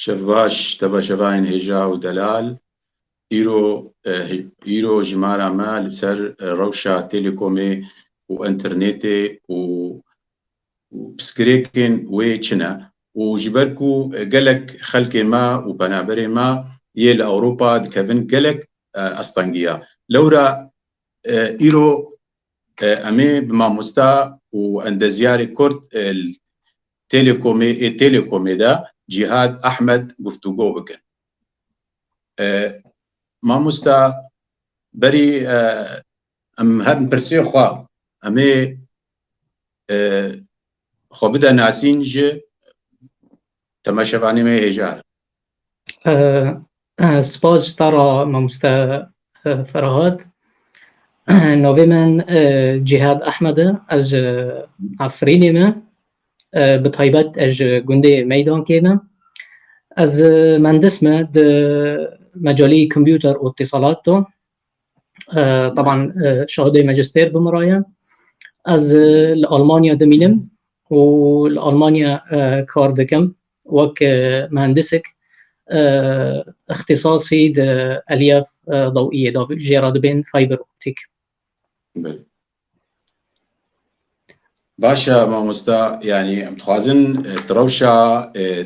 شەڤاش تەبە شەڤاین هێژا و دەلال ئیرۆ ژمارە مە لەسەر ڕەوشە تێلێکۆمێ و ئەنتەرنێتێ و پسکرێکên wê çi ne û ji ber ku gelek xelkê me û penaberê me yê li Ewropa dikevin gelek astengiya. Lewra îro em ê bi mamosta û endezyarê Kurd têlêkomê de Cihad Ahmed guftûgo bikin. Mamosta berî em herin pirsê xwe em ê xwe bide nasîn ji temaşevanê me hêjar. سپاس ترى مامۆستا فەرهاد. ناوێ من جیهاد ئەحمەدە، ئەژ ئافرینێ me bi taybet ez ji gundê Meydankê me. Ez مهندس me di mecalê kompyûter û itîsalat de طبعا şahidê majistêr bimiraye. Ez li Almanya dimînim û li Almanya kar dikim wek mehendisek اختصاصي د الياف ضوئيه دا جيرا دبين فايبر اوبتيك. باشا مامۆستا yani em dixwazin rewşa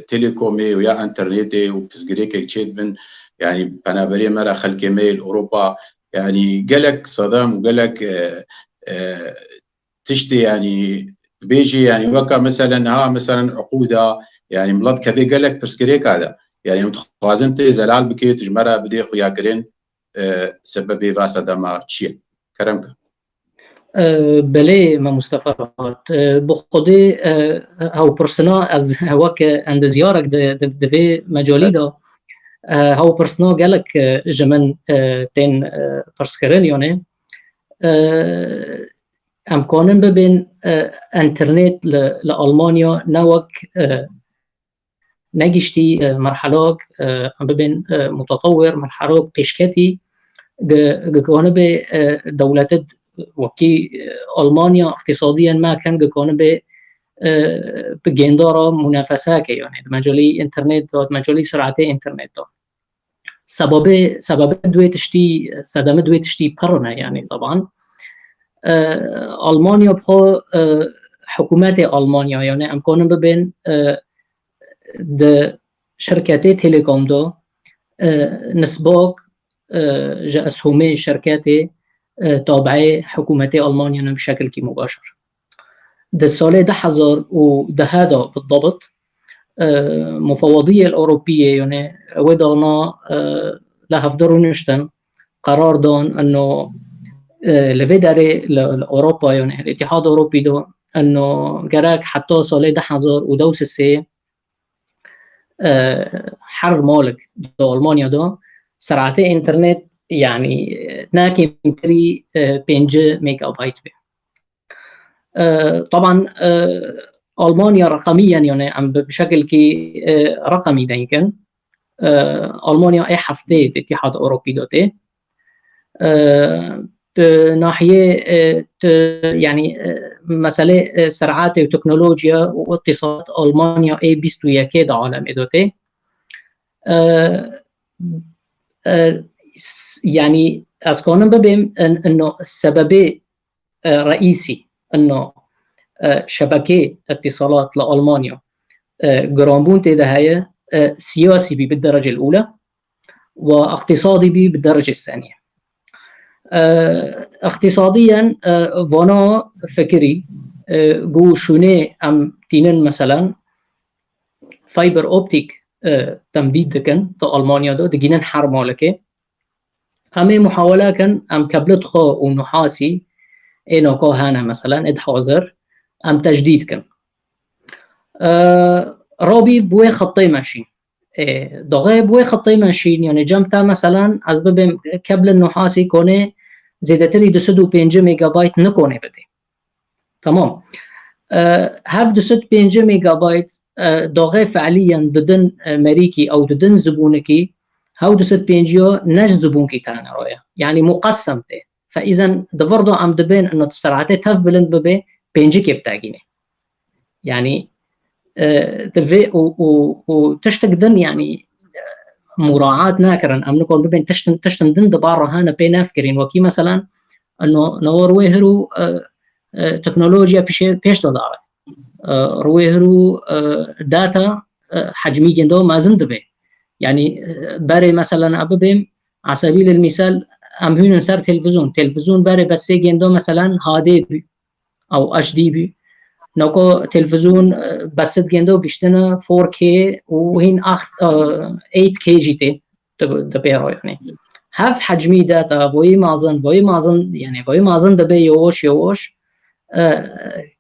têlêkomê û ya enternêtê û pizgirêkek çêt bin yani penaberê me re xelkê me li Ewropa yani gelek sedem û gelek tiştê yani dibêjî yani weka meselen ha meselen eqûda yani milat kevê gelek pirsgirêka de yani em dixwazin tê zelal bikê tu ji me re bidê xuyakirin sebebê va sedema çi ye? Kerem ke. بله مامۆستا فەرهاد بۆ خودê هەوپرسنا ez wek endeziyarek di vê mecalî de hewpirsina gelek ji min tên pirskirin yanê em kanin bibên enternêt li Almanya ne wek negiştî merhelak em bibên mutetewir merhelak pêşketî gikanibe dewletet وكي ألمانيا اقتصاديا ما كان جكونه بجندارة منافسة يعني مجالي إنترنت مجالي سرعتي إنترنت سبب دوي تشتي صدمة دوي تشتي برنا يعني طبعا ألمانيا بخو حكومات ألمانيا يعني أمكانهم بين د شركات تيليكوم دو نسباق جاء أسهمي شركات تابعه حكومتي ألمانيا بشكل مباشر. ده السنة 2010 بالضبط مفوضية الأوروبية يعني ودانا لها فدرونشتن قرار دان أنه لفيداري لأوروبا يعني الاتحاد الأوروبي ده أنه جراك حتى سنة 2012 حر مالك ده ألمانيا ده سرعتي إنترنت يعني ناكي متري 5 ميجا بايت به. طبعا ألمانيا رقميا يعني عم بشكل كي رقمي دايكن ألمانيا أي حفتة اتحاد أوروبي دوتي بناحية يعني مسألة سرعات وتكنولوجيا واتصالات ألمانيا أي بيستو يكاد عالم دوتي يعني أسكانم ببين إنه السبب رئيسي إنه شبكة اتصالات لألمانيا جرامبون تدهية سياسي بالدرجة الأولى واقتصادي بالدرجة الثانية. اقتصاديا وانا فكري جو شوني أم تينن مثلا فايبر أوبتيك تمديد دكن تا ألمانيا دو دقينن حرمالكي همه محاوله کن ام کبلت خو و نحاسی اینو که هنه مثلا اد حاضر ام تجدید کن رابی بوی خطی ماشین داغه بوی خطی ماشین یعنی جمتا مثلا از ببین کبل نحاسی کنه زیادتری 205 مگابایت نکنه بده تمام هف 205 مگابایت داغه فعليا ددن امريكي او ددن زبونكي هاو 205 نج زبون كي تانا رويا يعني مقسم ده فاذا دفردو عم دبين انه سرعته تف بلند ببي 5 كي بتاعينه يعني تلفي وتشتقدن يعني مراعاة ناكرا أم نقول بين تشتن دن دبارة هانا بين أفكرين وكي مثلا أنه نورويهرو تكنولوجيا بيش دارة رويهرو داتا حجمي جندو ما زند به يعني باري مثلا أبدهم على سبيل المثال أم هون نصير تلفزيون باري بس جندو مثلا هادي بي أو HD بي نوكو تلفزيون بس جندو قشتنا 4K وهين 8K جيتي تبيرو يعني هاف حجمي داتا وي مازن يعني وي مازن دبي يوش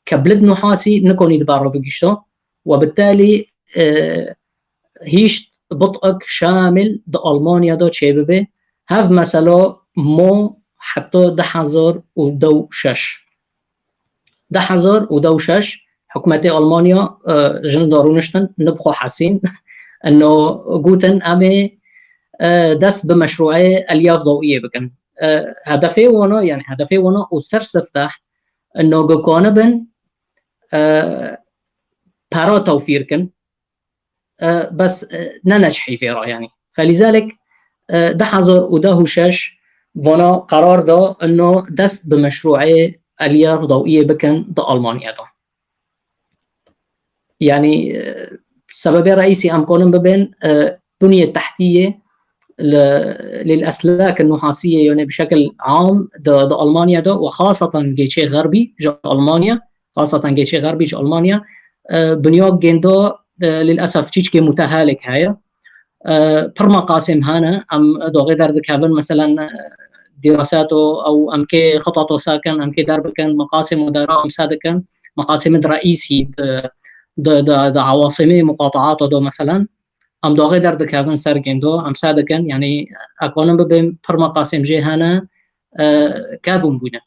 كبلد نحاسي نكون يدبارو بقشتو وبالتالي هيش بطئك شامل دا ألمانيا دا تشيبه هاف مثلا مو حتى 10,006 حكومة ألمانيا جندارونشتن نبخو حاسين أنه قوتن أمي دست بمشروعي الياف ضوئية بكن هدفي وانا وسرسفتح أنه قوكونا بن بارا توفيركن بس ننجحي في رأي يعني فلذلك 10,006 وانا قرار دا أنه دست بمشروعي الياف ضوئية بكن دا ألمانيا دا يعني سبب رئيسي أمكن بين بنية تحتية للأسلاك النحاسية يعني بشكل عام دا ألمانيا دا وخاصة جيشي غربي جا ألمانيا بنيوك جندو للأسف تيجي متهالك هاي برما قاسم هانا أم دوغي دار دكابن مثلا دراساته أو أم كي خططه ساكن أم كي دار بكن مقاسم ودارهم سادكن مقاسم رئيسي دا عواصمي مقاطعاته دو مثلا أم دوغي دار دكابن ساركن دو أم سادكن يعني أكونن ببين برما قاسم جي هانا كاذن بونا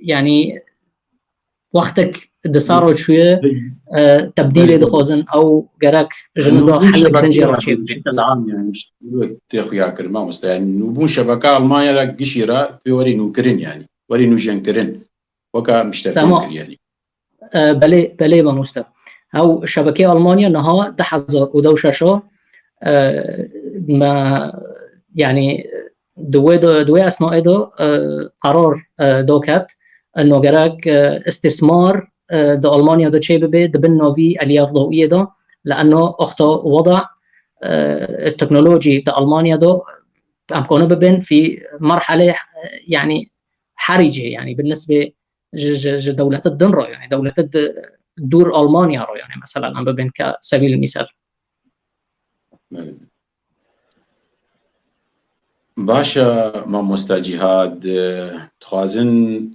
يعني وقتك دسارو شوية تبديل دخوزن أو جراك جندو حلق تنجير بشكل عام يعني مش تاخو ياكل ما مست يعني نبون شبكة ألمانيا لك قشيرة في وري نوكرين يعني وري نوجنكرين وكا مشتفين يعني بلي ما مست أو شبكة ألمانيا نها تحذر ودوشة ما يعني دوي أثناء دو قرار دوكات انه جراك استثمار دا ألمانيا دا تشيبه دبنو في الياف ضوئية دا لأنه أخطو وضع التكنولوجي دا ألمانيا دا أمكونه ببن في مرحلة يعني حرجة يعني بالنسبة دولة الدنرو يعني دولة الدور ألمانيا رو يعني مثلا عم ببن كسبيل المثال باشا ما مستجهاد تخازن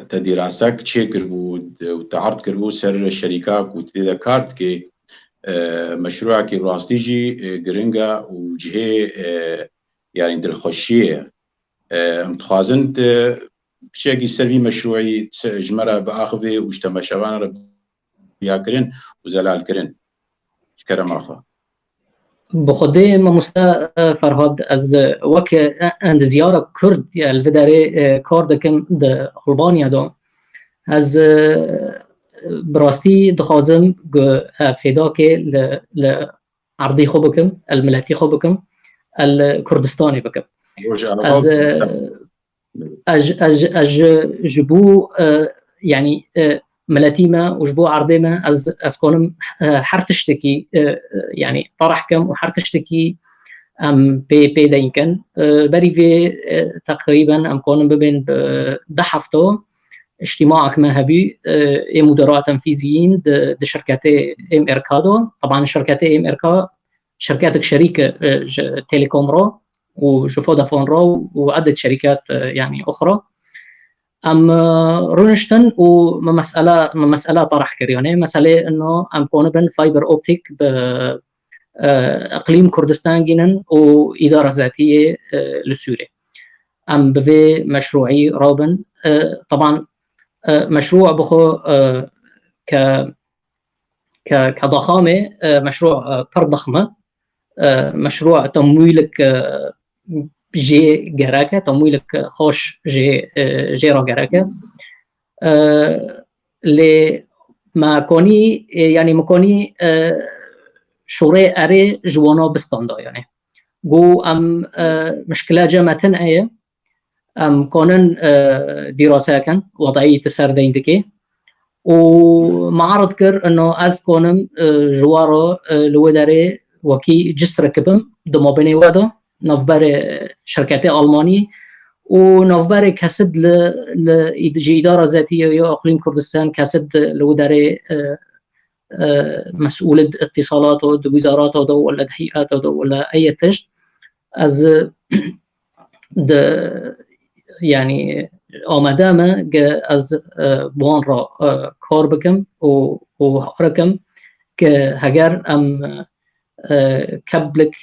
تدراسك تشيكر بود وتعرض كربو سر الشركات وتدا كارت كي مشروعك براستيجي جرينجا وجهه يعني درخشيه متخازن بشكل سري مشروعي جمره باخذه واجتماشوان ياكرين وزلال كرين شكرا اخا بخدي ما مستا فرهاد از وك عند زيارة كرد الفداري كاردكم د ألبانيا دو از براستي دخازم فداك لعرضي خوبكم الملاتي خوبكم الكردستاني بكم از جبو يعني ملاتيما وجبو عرضيما از كونم حرتشتكي يعني طرحكم وحرتشتكي ام بي دينكن بري في تقريبا ام كونم بين دحفتو اجتماعك ما هبي مدراء تنفيذيين شركات ام اركادو طبعا شركات ام اركا شركاتك شريكه تيليكوم رو وفودافون رو وعدة شركات يعني اخرى ام رونشتن ومسألة طرح كريوني مسألة انه ام كونبن فايبر اوبتيك باقليم كردستان جنن واداره ذاتيه لسوريا ام بفي مشروعي روبن طبعا مشروع بخو كضخامه مشروع ضخمه مشروع تمويلك جي جراكا تمويلك خوش جي رو جراكا ل ما كوني يعني مكوني شوري أري جوانا بستاندا يعني جو أم مشكلة جمعتن أيه أم كونن دراسة كان وضعية السردين دكي ومعرض كر إنه أز كونم جوارا لوداري وكي جسر كبم دمابني ودا نفبر شركات ألماني ونفبر كسد لإدارة ذاتية يا أقليم كردستان كسد لوداري مسؤولة اتصالات و وزارات ولا هيئات ولا أي تجد از يعني آمدامه از بوان را کار بکم و حرکم که هگر ام کبلک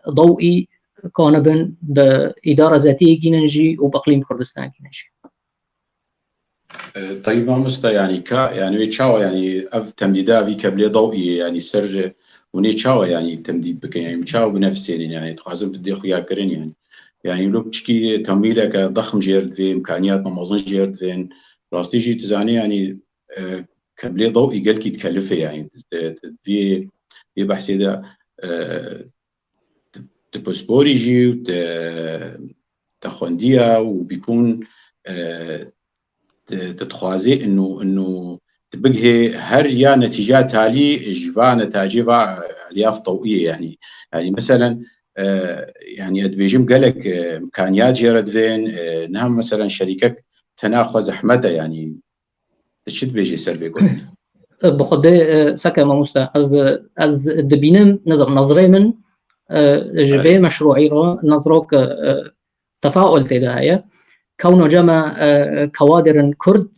ضوئي كونبن بإدارة ذاتية جيننجي وبإقليم كردستان جيننجي. طيب ما مستا يعني يعني تشاو يعني اف تمديدا في كابل ضوئي يعني سر وني تشاو يعني تمديد بك يعني تشاو بنفسين يعني تخازم بدي خويا كرين يعني لو بتشكي تمويلك ضخم جيرد في امكانيات ممازن جيرد فين راستي جي تزاني يعني كابل ضوئي قال كي تكلفه يعني في بحثي ده تبسبوري جي تخونديا وبيكون تتخوازي انه تبقى هر يا نتيجات تالي جفا نتاجي الياف ضوئيه يعني مثلا يعني ادبيجم قالك امكانيات جيرد فين نهم مثلا شركه تناخذ احمدها يعني تشد بيجي سيرفي كل بخد سكه ماموستا از دبينم نظري من جبه مشروعي را نظرك تفاؤل تداهيه كونه جمع كوادر كرد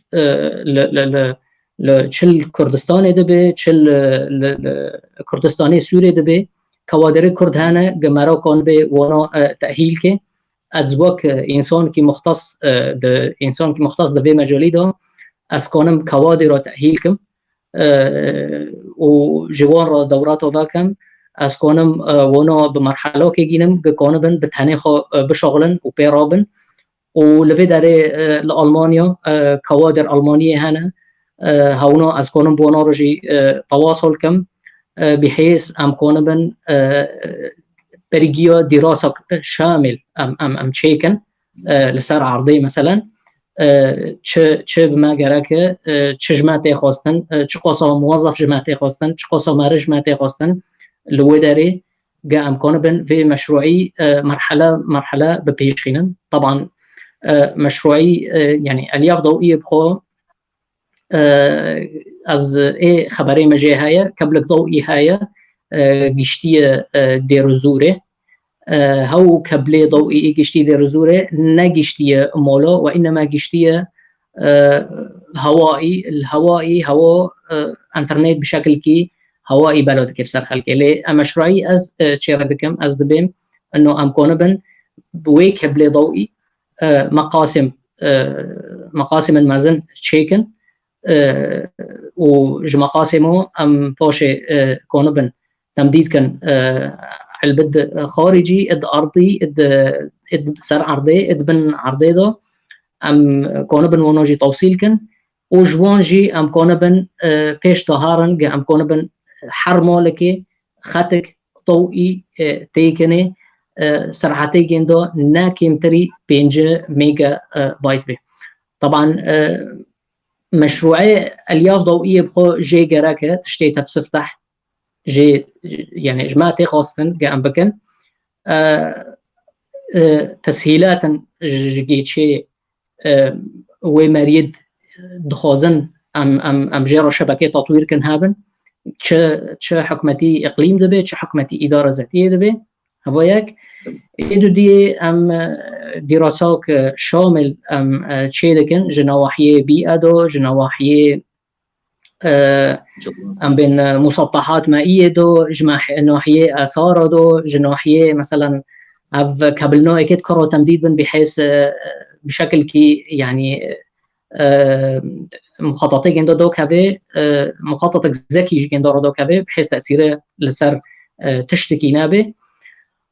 لشل كردستان دبي شل كردستاني سوري دبي كوادر كرد هنا جمرا كون بي وانا تأهيل كي أزواج إنسان كي مختص إنسان كي مختص دبي مجالي ده أسكانم كوادر تأهيل كم وجوان را دورات وذاكم أسكانم وانا بمرحلة كي جينم بكونبن بتهنيخ بشغلن وبيرابن ولفي داري لألمانيا كوادر ألمانية هنا هونا از كونم بونا رجي تواصل كم بحيث ام كونبن بريجيا دراسة شامل ام تشيكن لسر عرضي مثلا چه بما گرکه چه جماعتی خواستن چه قصا موظف جماعتی خواستن چه قصا مرج جماعتی خواستن لوی داري جا ام كونبن في مشروعي مرحلة ببيشينن طبعا مشروعي يعني الياف ضوئيه بخو از اي خبري مجي هاي قبل ضوئي هاي گشتي ديرزوره هو قبل ضوئي گشتي ديرزوره نگشتي مولا وانما گشتي هوائي الهوائي هو انترنت بشكل كي هوائي بلد كيف سر خلقي لي مشروعي از تشيردكم از دبم انه ام كونبن بوي قبل ضوئي مقاسم المازن تشيكن ومقاسمه ام باشي كونبن تمديد كان البد خارجي اد ارضي اد سر عرضي اد بن عرضي ده ام كونبن ونوجي توصيل كان وجوانجي ام كونبن بيش طهارن ام كونبن حرمالكي خطك ضوئي تيكني سرعتي جندا ناكيمتري 5 ميجا بايت بي طبعا مشروعي الياف ضوئيه بخو جي جراكه تشتي تفتح جي يعني جماعتي خاصه قام بكن تسهيلات جيت شيء ومريد دخوزن ام جرى شبكه تطوير كن هابن تش حكمتي اقليم دبي تش حكمتي اداره ذاتيه دبي هوايك إدو دي ام دراسات شامل ام تشيدكن جنواحية بيئة دو جنواحية ام بين مسطحات مائية دو جنواحية آثار دو جنواحية مثلا اف كابلنا اكيد كرو تمديد بن بحيث بشكل كي يعني مخططي جندو دو كافي مخطط ذكي جندو دو كافي بحيث تأثيره لسر تشتكي نابه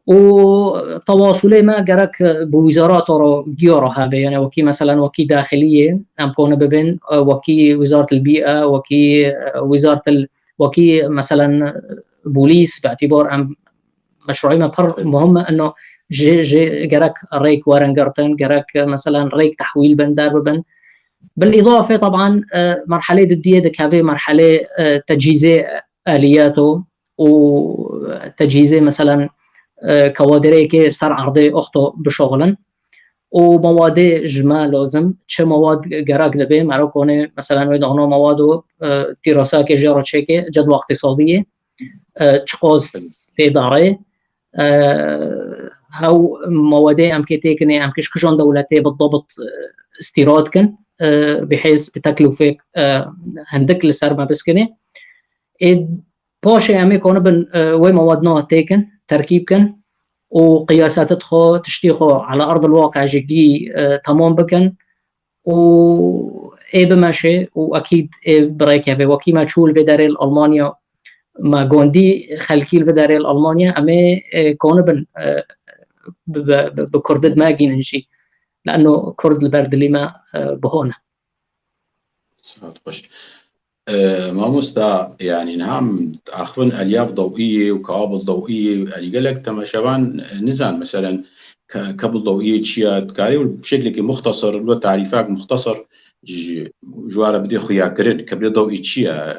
وتواصلي ما جرك بوزارات رو جيورو هذا يعني وكي مثلا وكي داخلية أم كون ببين وكي وزارة البيئة وكي وزارة وكي مثلا بوليس باعتبار أم مشروعي ما بر مهمة إنه جي جرك ريك وارنجرتن جرك مثلا ريك تحويل بندر ببن بالإضافة طبعا مرحلة ضدية دكافي مرحلة تجهيز آلياته وتجهيز مثلا كوادري كي سر عرضي أخته بشغلا ومواد جمال لازم چه مواد جراك دبي معروكونه مثلا ويدانو مواد دراسة كي جرا تشيكي جدوى اقتصادية تشقوز إدارة هاو مواد ام كي تيكني ام كيش كجون دولتي بالضبط استيراد كن بحيث بتكلفة هندك لسر ما بسكني باشي امي كونه بن وي مواد نوع تيكن تركيب كن وقياسات تخو تشتيخو على أرض الواقع جدي تمام بكن وإيه بماشي وأكيد إيه بريكه في وكي ما تشول في داريل ألمانيا ما قوندي خلكيل في داريل ألمانيا أمي كونه بن بكردد ما جيننشي لأنه كرد البرد اللي ما بهونه. ما مستا يعني نعم تأخذن ألياف ضوئية وكوابل ضوئية اللي قال لك تما شبان نزان مثلا كابل ضوئية تشيا تكاري بشكل مختصر له تعريفات مختصر جوارا بدي خويا كرن كابل ضوئية تشيا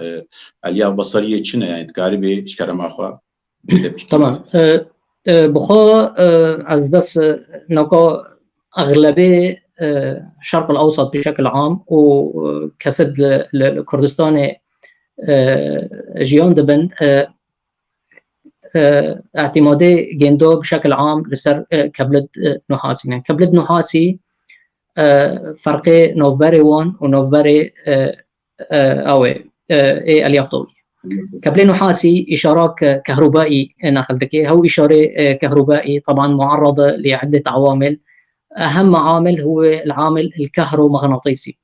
ألياف بصرية تشنا يعني تكاري بشكل ما أخوة طبعا بخو از بس نوكو أغلبية الشرق الأوسط بشكل عام وكسد لكردستان جيون دبن اعتمادي جندو بشكل عام لسر كبلد نحاسي يعني كبلد نحاسي فرق نوفبري 1 ونوفبري أوي إيه ألياف ضوئي كابل نحاسي إشارات كهربائي ناقل دكي هو إشارة كهربائي طبعا معرضة لعدة عوامل أهم عامل هو العامل الكهرومغناطيسي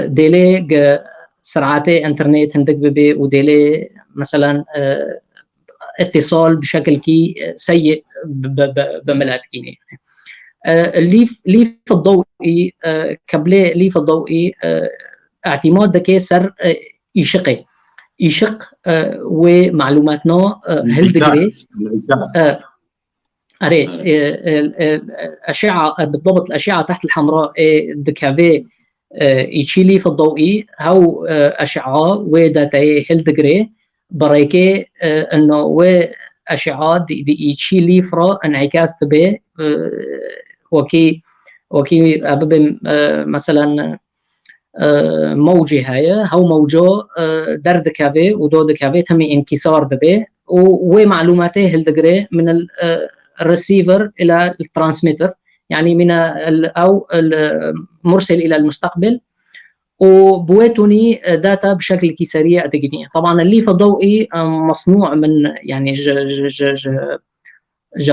ديلي سرعتي انترنت هندك ببي وديلي مثلا اتصال بشكل كي سيء بملات كيني الليف الضوئي كابل ليف الضوئي اعتماد دكي سر يشق ومعلوماتنا هالدقري أري الأشعة بالضبط الأشعة تحت الحمراء دكافي يشيلي في الضوئي هو أشعة وداتي هالدقري بريكي إنه وأشعة دي يشيلي فرا انعكاس تبي وكي أبب مثلا موجي هاي هو موجو در دكافي ودو دكافي تمي انكسار دبي ومعلوماته هالدقري من الريسيفر الى الترانسميتر يعني من او المرسل الى المستقبل وبويتوني داتا بشكل كي سريع دقيقة. طبعا الليف الضوئي مصنوع من يعني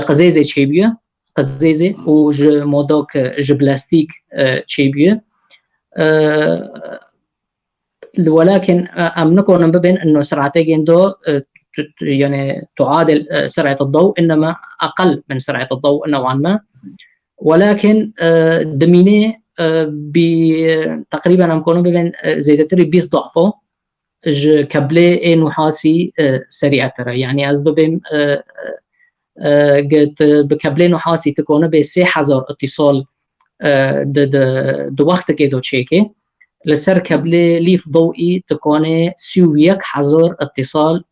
قزازة تشيبية قزازة ومودوك بلاستيك تشيبية ولكن نكون بين انه سرعتي جندو يعني تعادل سرعة الضوء انما اقل من سرعة الضوء نوعا ما ولكن دميني تقريبا نكون بين زيادتري 20 ضعفه كابلي نحاسي سريعة ترى يعني أسباب قلت بكابلي نحاسي تكون ب 3000 اتصال د وقت كده تشيكي لسر كابلي ليف ضوئي تكون سويك حزر اتصال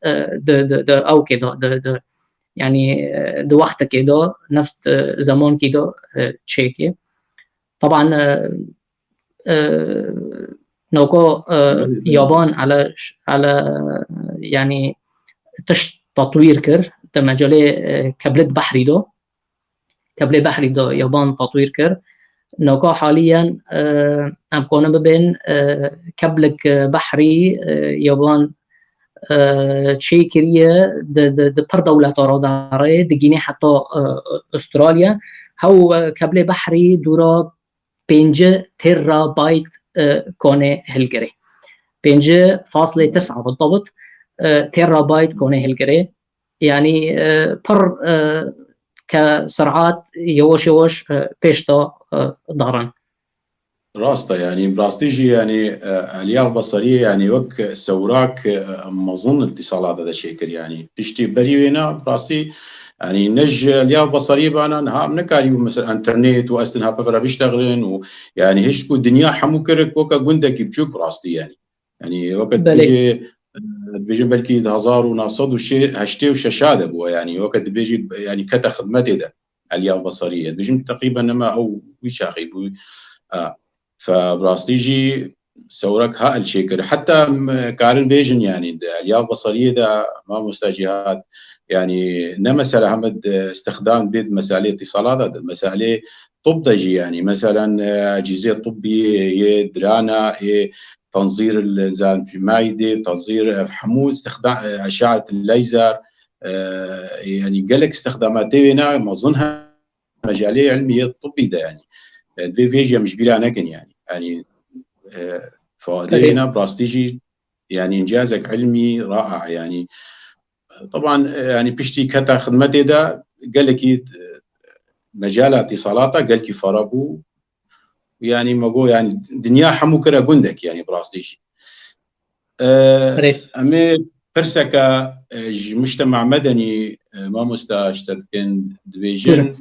د او كده يعني د وقت كده نفس زمان كده تشيكي طبعا نوكو يابان على يعني تطوير كر مجال كابلت بحري دو كابل بحري دو يابان تطوير كر نوكو حاليا ام كون بين كابلك بحري يابان تشيكريا د بر دولة راداري دقيني حتى استراليا هو كابل بحري دورا 5 تيرا بايت كونه هلجري 5.9 بالضبط تيرا بايت كونه هلجري يعني بر كسرعات يوش بيشتا ظهرا راستا يعني براستيجي يعني الياف بصريه يعني وك سوراك مظن اتصالات هذا الشيء يعني تشتي بريوينا براستي يعني نج الياف بصريه بانا نها منكاري مثلا انترنت واستنها بفرا بيشتغلن ويعني هيش الدنيا حموكرك وكا جندك بتشوف براستي يعني وقت بيجي بلكي 1000 ونصد وشيء هشتي وششاده بو يعني وقت بيجي يعني كتا خدمتي ده الياف بصريه بيجي تقريبا نما او ويشاخي فبراستيجي سورك ها الشيكر حتى كارن بيجن يعني الياف بصريه ده ما مستجيهات يعني نمسألة همد استخدام بيد مسائل اتصالات مسائل طب دجي يعني مثلا أجهزة طبية درانا تنظير الانزيم في المعده تنظير حمود استخدام اشعه الليزر يعني قالك استخداماتي هنا ما اظنها مجاليه علميه طبي ده يعني فيجيا مش بلا نكن يعني فهذه هنا براستيجي يعني انجازك علمي رائع يعني طبعا يعني بيشتي كتا خدمتي ده قال لك مجال اتصالاته قال لك فرابو يعني مقو يعني دنيا حمو كرا قندك يعني براستيجي امي برسكا مجتمع مدني ما مستاشتكن دبيجن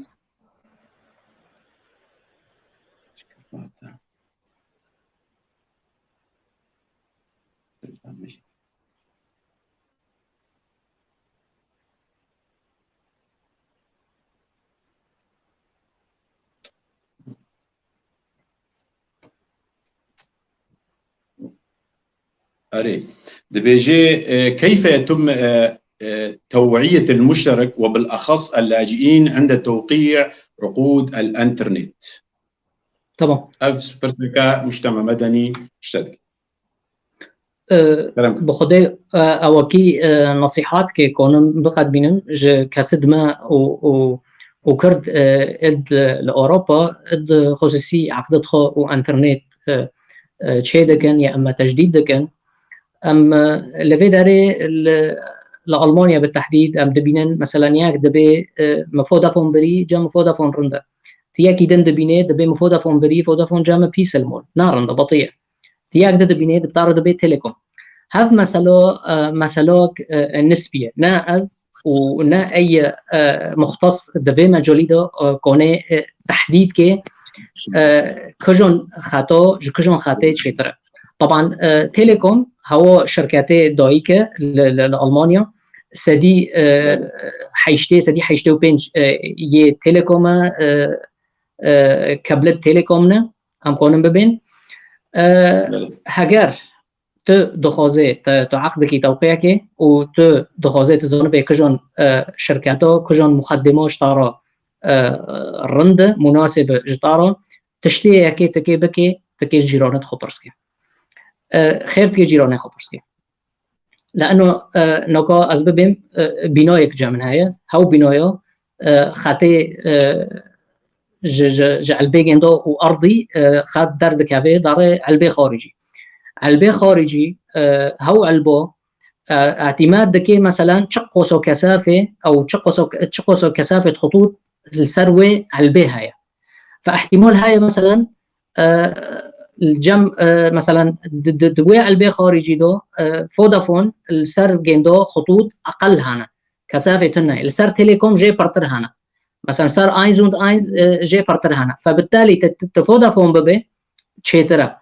أري دبيجي كيف يتم توعية المشترك وبالأخص اللاجئين عند توقيع عقود الانترنت؟ طبعا أفس برسكا مجتمع مدني اشتدك بخدي أوكي نصيحات كي كونن بقد بينن كسدما وكرد إد لأوروبا إد خصوصي عقد خو وانترنت شيء دكان يا أما تجديد دكان أم لفي داري لألمانيا بالتحديد أم دبينن مثلا ياك دبي مفودافون بري جام فودافون رندا تياكي دن دبيني دبي مفودافون بري فودافون جام بيس المول نارندا بطيء تياك دبيني دبتار دبي تيليكوم هذا مسألة نسبية ناز ونا أي مختص دبي مجاليدا كونه تحديد كي كجون خطا كجون خطأ شترة طبعا تيليكوم هو شركات دايكة لألمانيا سدي حيشتي وبينج يه تيليكوم كابلت تيليكومنا هم كونن ببين هجر دخوازه تعقد كي توقيعك و دخوازه تزون به كجون شركاته كجون مقدمه اشترى رند مناسب جتارا تشتي يكي تكي بكي تكي جيرانت خبرسكي خير تكي جيرانه خبرسكي لانه نوكا از ببين بنايك جامن هاي هاو بنايا خاتي علبه جندو وارضي خات درد كافي دار علبه خارجي هاو علبه اعتماد دكي مثلا تشقصو كثافه او تشقصو كثافه خطوط السروه علبه هاي فاحتمال هاي مثلا الجم مثلا دوي علبه خارجي دو فودافون السر جندو خطوط اقل هنا كثافه هنا السر تيليكوم جي برتر هنا مثلا سر اينز und اينز جي برتر هنا فبالتالي فودافون ببي تشيترا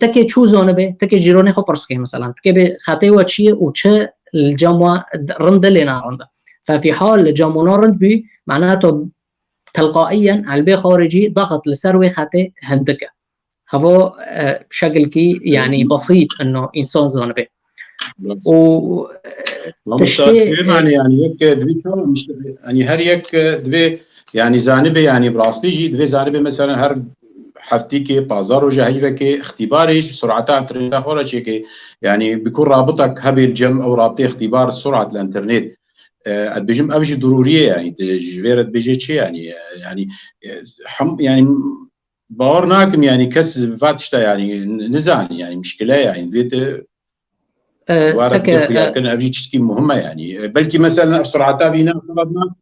تكي تشو زونه به تكي جيروني خبرسكي مثلا تكي خاطي وتشي وتش الجموع رند لنا رند ففي حال جمونا رند بي معناته تلقائيا علبه خارجي ضغط لسروي خاطي هندكه هو بشكل كي يعني بسيط انه انسان زونه به و يعني هيك دبي مش يعني هر هيك دبي يعني زانبه يعني براستيجي دبي زانبه مثلا هر حفتي كي بازار وجهيفه كي اختباري سرعتها انترنت خورا كي يعني بيكون رابطك هبي الجم او رابطي اختبار سرعه الانترنت بيجم ابجي ضروريه يعني جفيرت بيجي شيء يعني يعني باورناكم يعني كس فاتشتا يعني نزان يعني مشكله يعني فيت سكه كان ابجي تشكي مهمه يعني بلكي مثلا سرعتها بينا طلبنا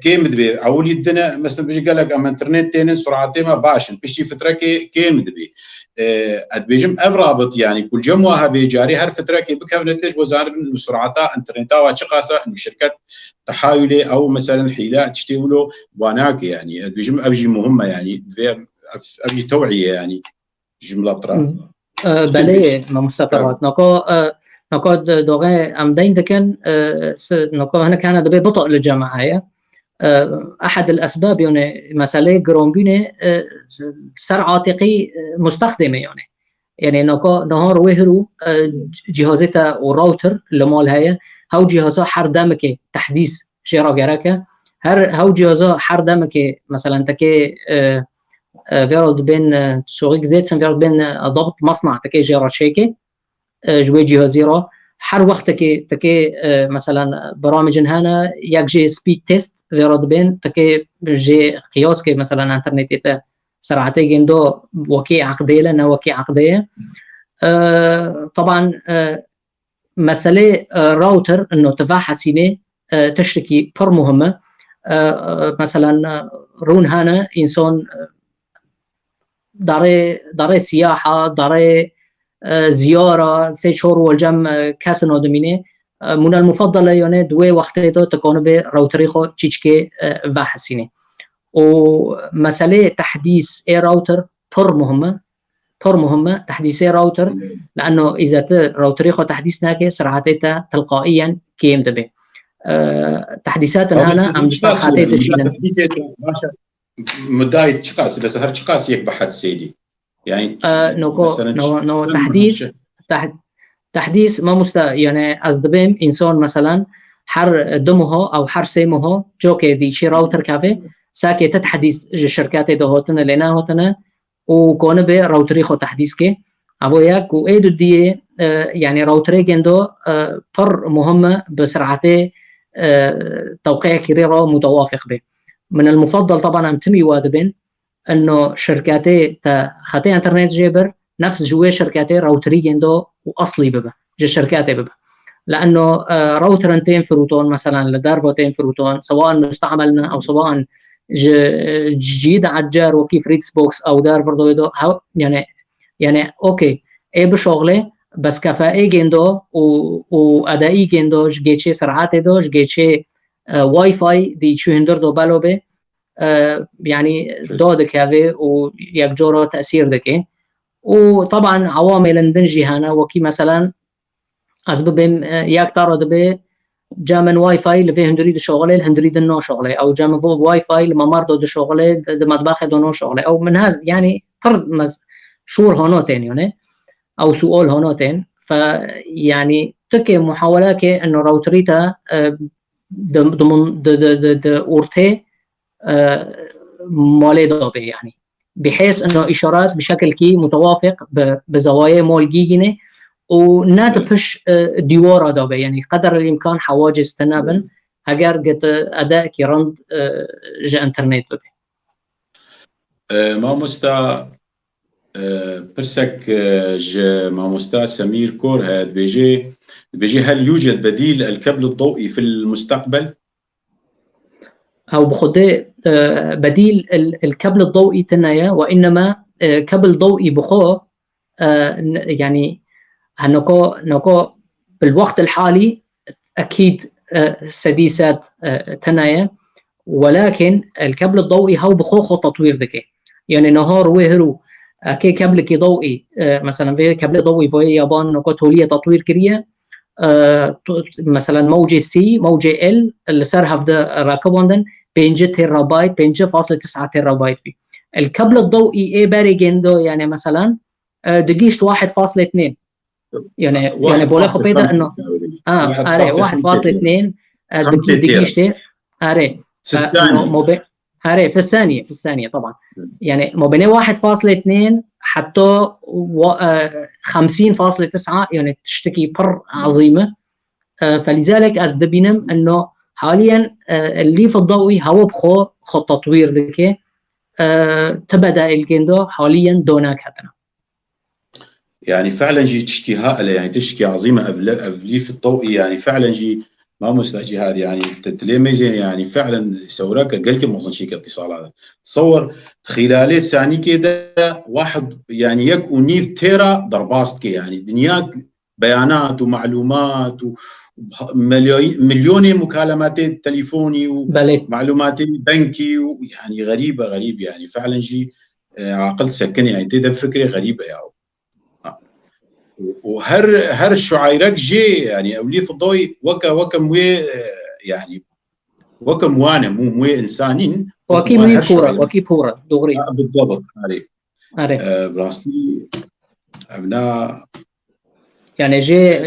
كيم دبي اولي الدنا مثلا بيجي قال لك اما انترنت تاني سرعتي ما باشن بيجي فتره كيم دبي ادبيجم افرابط يعني كل جموها بيجاري هر فتره كي بكها نتج وزارب سرعتها انترنتا واتشقاسه ان شركات تحايلي او مثلا حيله تشتغلوا باناك يعني ادبيجم ابجي مهمه يعني ابي توعيه يعني جمله طرف بله ما مستفرات نكو دوغه ام دين دكن نكو هنا كان دبي بطء للجامعه هي احد الاسباب يعني مساله جرومبينه سرعاتقي مستخدمه يعني نكو نهار وهرو جهازتا وراوتر لمال هي هاو جهازها حر دمك تحديث شيرا جراكه هاو جهازها حر دمك مثلا تكي فيرود بين شغل زيت سن بين ضبط مصنع تكي جيرا شيكي جوي جهازيرا حر وقت تكي مثلا برامج هنا يك جي سبيد تيست فيرود بين تكي جي قياس كي مثلا انترنت سرعتي جندو وكي عقديه لنا وكي عقديه طبعا مساله راوتر انه تفاحة سينه تشتكي بر مهمه مثلا رون هنا انسان داره سياحه داره زياره سه شهور والجم كاسنو دوميني من المفضله يعني دوي وقتي تكون به راوتري خو تشيكي فاحسينه ومساله تحديث اي راوتر بر مهمه تحديث راوتر لانه اذا راوتري خو تحديث ناكي سرعتها تلقائيا كيم دبي تحديثات هنا ام بصحتي تحديثات مداي تشقاس بس هر تشقاس يك بحد سيدي يعني نو تحديث ما يعني أصدبهم إنسان مثلا حر دمه أو حر سيمه جوكي دي شي راوتر كافي ساكي تتحديث الشركات دهوتنا لنا هوتنا وكون به راوتري خو تحديث كي أبو ياك وإيدو دي يعني راوتري جندو بر مهمة بسرعته توقيع كريرة متوافق به من المفضل طبعا أمتمي وادبين انه شركاتي خطي انترنت جيبر نفس جوي شركاتي راوتري جندو واصلي ببا جي شركاتي ببا لانه راوترنتين فروتون مثلا لدارفوتين فروتون سواء مستعملنا او سواء جديد عجار وكيف ريتس بوكس او دارفردو يعني اوكي اي بشغله بس كفاءه جندو وادائي جندو جيتشي سرعات دو جيتشي واي فاي دي 200 دو بالوبه يعني دودك هذه ويك جورو تأثير دكي وطبعا عوامل اندنجي هنا وكي مثلا أسباب يك تارد به جامن واي فاي اللي فيه هندريد شغله الهندريد النو شغله أو جامن واي فاي لما مرضو ده شغله ده مطبخ دونو شغله أو من هذا يعني فرض شور هونوتين يعني أو سؤال هونوتين فيعني تكي محاولة إنه راوتريتا ضمن د أورتي مالي دوبي يعني بحيث انه اشارات بشكل كي متوافق بزوايا مول جيجينه وناتبش ديوارا دوبي يعني قدر الامكان حواجز تنابن اگر قد اداء كي رند جا انترنت دوبي ما مستا برسك ما مستا سمير كور هاد بيجي هل يوجد بديل الكابل الضوئي في المستقبل؟ أو بخده بديل الكابل الضوئي تنايا وإنما كابل ضوئي بخو يعني نكو بالوقت الحالي أكيد سديسات تنايا ولكن الكابل الضوئي هو بخو تطوير ذكي يعني نهار وهرو كي كابل كي ضوئي مثلا في كابل ضوئي في اليابان نكو توليه تطوير كريه مثلا موجة سي موجة ال اللي صار هفدا راكبوندن 5 تيرا بايت 5.9 تيرا بايت في الكابل الضوئي ايه باري جندو يعني مثلا دقيشت 1.2 يعني بقول لكم بيدا انه اري 1.2 دقيشتي اري في الثانية اري في الثانية طبعا يعني مو بين 1.2 حتى 50.9 يعني تشتكي بر عظيمة فلذلك أزدبينم أنه حاليا الليف الضوئي هو بخو تطوير ذكي تبدأ الجندو حاليا دونك هتنا يعني فعلا جي تشكي هائلة يعني تشكي عظيمة الليف الضوئي يعني فعلا جي ما مستاجي هذه يعني تلميذين يعني فعلا سوراك قال كم اصلا شيء اتصال هذا تصور خلال ثاني كده واحد يعني يك ونيف تيرا درباست كي يعني دنياك بيانات ومعلومات مليون مكالمات تليفوني ومعلومات بنكي ويعني غريبه يعني فعلا شيء عقلت سكن يعني تدب فكره غريبه يعني وهر الشعيرك جي يعني اولي فضوي وكا موي يعني وكا موانا مو انسانين وكي موي بورا وكي بورا دغري بالضبط علي براستي ابناء يعني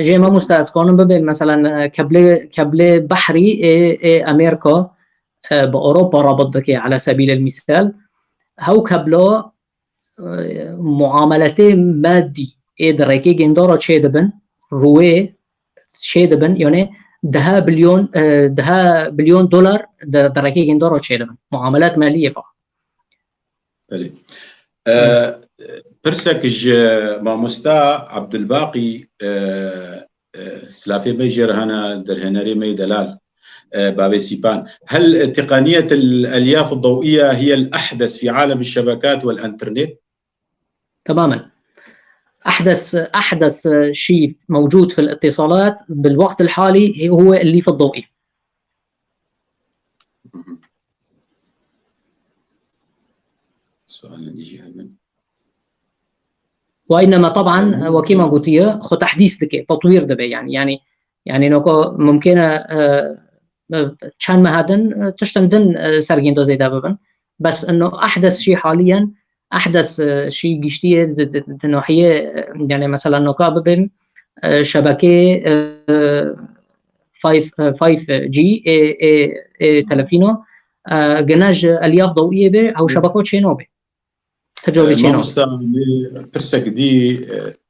جي ما مستأس كونن ببين مثلا كبل بحري امريكا باوروبا رابط بك على سبيل المثال هاو كبلو معاملات مادي دريكي جندورا تشيدبن روي تشيدبن يعني ده بليون دولار دريكي جندورا تشيدبن معاملات ماليه فقط. برسك ما مستا عبد الباقي سلافي بيجر هنا درهنري مي دلال بابي سيبان هل تقنية الألياف الضوئية هي الأحدث في عالم الشبكات والإنترنت؟ تماما. أحدث شيء موجود في الاتصالات بالوقت الحالي هو الليف الضوئي. سؤال يجي هنا. وإنما طبعا وكما قلت يا خو تحديث دكي تطوير دبي يعني نوكو ممكن كان مهدن تشتندن سرقين دو زيدا ببن بس انه احدث شيء حاليا احدث شيء جشتيه ناحيه يعني مثلا نوكا ببن شبكه 5G تلفينو جناج الياف ضوئيه به او شبكات شينوبه تجربه شينوبه برسك دي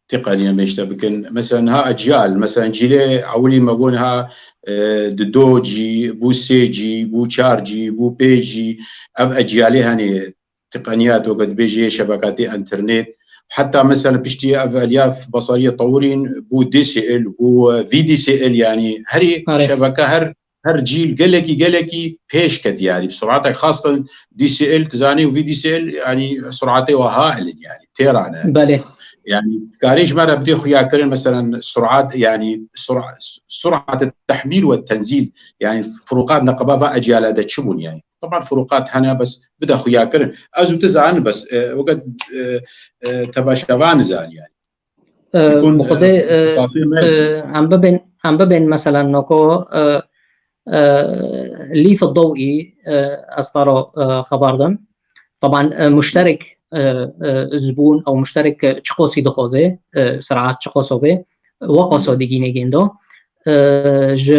تقنيه مشتبكن مثلا ها اجيال مثلا جيلي اولي ما قولها دو جي بو سي جي بو شار جي بو بي جي اف اجيالي هاني تقنيات وقد بيجي شبكات انترنت حتى مثلا بيشتي اف الياف بصريه طورين بو دي سي ال بو في دي سي ال يعني هري شبكه هر جيل قالكي بيش كد يعني بسرعتك خاصه دي سي ال تزاني وفي دي سي ال يعني سرعته وهائل يعني تيرانا بله يعني كاريج مرة بدي خويا كرن مثلا سرعات يعني سرعة التحميل والتنزيل يعني فروقات نقبابة أجيال هذا تشبون يعني طبعا فروقات هنا بس بدأ خويا كرن أزو تزعن بس وقد تبا شافان زان يعني يكون عم ببين مثلا نوكو الليف الضوئي أصدر خبردن طبعا مشترك زبون او مشترك چقوسی دخوزه سرعت چقوسوبه وقاسو دیگینه گندو ج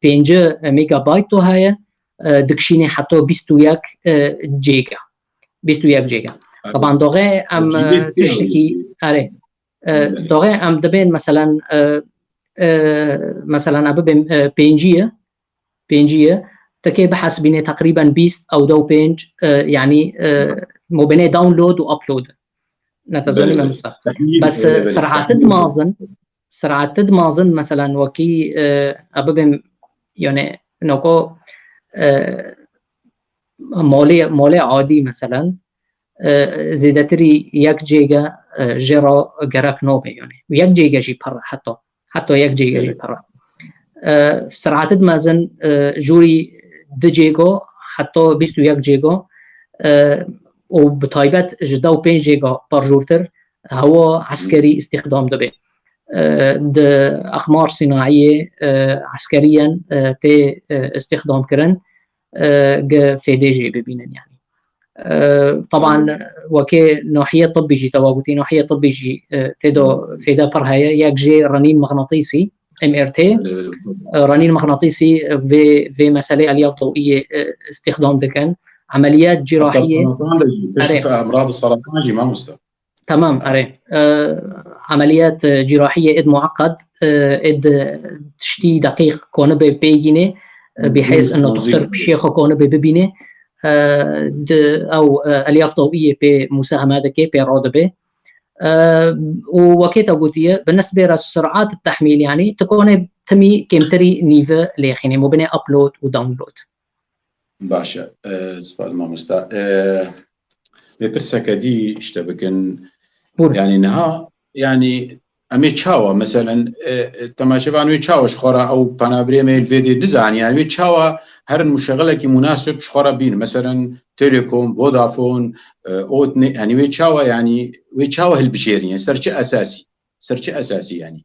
5 ميجا بايت تو هاي دكشيني حتى 21 جيجا طبعا دوغه ام تشتكي اره دوغه ام دبين مثلا ابو 5G تكي بحث بين تقريبا 20 او دو بينج يعني مو بين داونلود وابلود نتظن ما مستقبل بس سرعة تدمازن مثلا وكي ابو يعني نوكو مولي عادي مثلا زيدتري 1 جيجا جرا جراك نوبي يعني 1 جيجا جي برا حتى 1 جيجا جي برا سرعة تدمازن جوري 2 جيجا حتى 21 جيجا وبطيبات جدا و 5 جيجا بار جورتر هو عسكري استخدام دبي أقمار صناعية عسكريا تي استخدام كرن في دي جي ببينن يعني طبعا وكي ناحية طبي جي تواجدي ناحية طبي جي تدو في فرهاية ياك جي رنين مغناطيسي MRT رنين مغناطيسي في مسألة ألياف ضوئية استخدام دكان عمليات جراحية كشف أمراض السرطان جي ما مستوى تمام أري عمليات جراحية إد معقد إد تشتي دقيق كونه بيجينه بحيث أنه دكتور بشيخه كونه ببينه أو ألياف ضوئية بمساهمة دكي برودبه وكيتا قوتية بالنسبة لسرعات التحميل يعني تكون تمي كمتري نيفا ليخيني مو بين ابلود وداونلود. باشا سپاس مامۆستا. بپرسەکە دی شتەبکن يعني نها يعني ئەمێ چاوە مثلا تەماشەبان وێ چاوەش خۆرە ئەو پەنابرێمە بێدێ دزانی يعني وێ چاوە هەر مشغلێکی مناسب خۆرە بین مثلا تێلێکۆم ڤۆدافۆن ئۆتنێ يعني وێ چاوە يعني وێ چاوە هەلبژێرین سەرچە ئەساسی يعني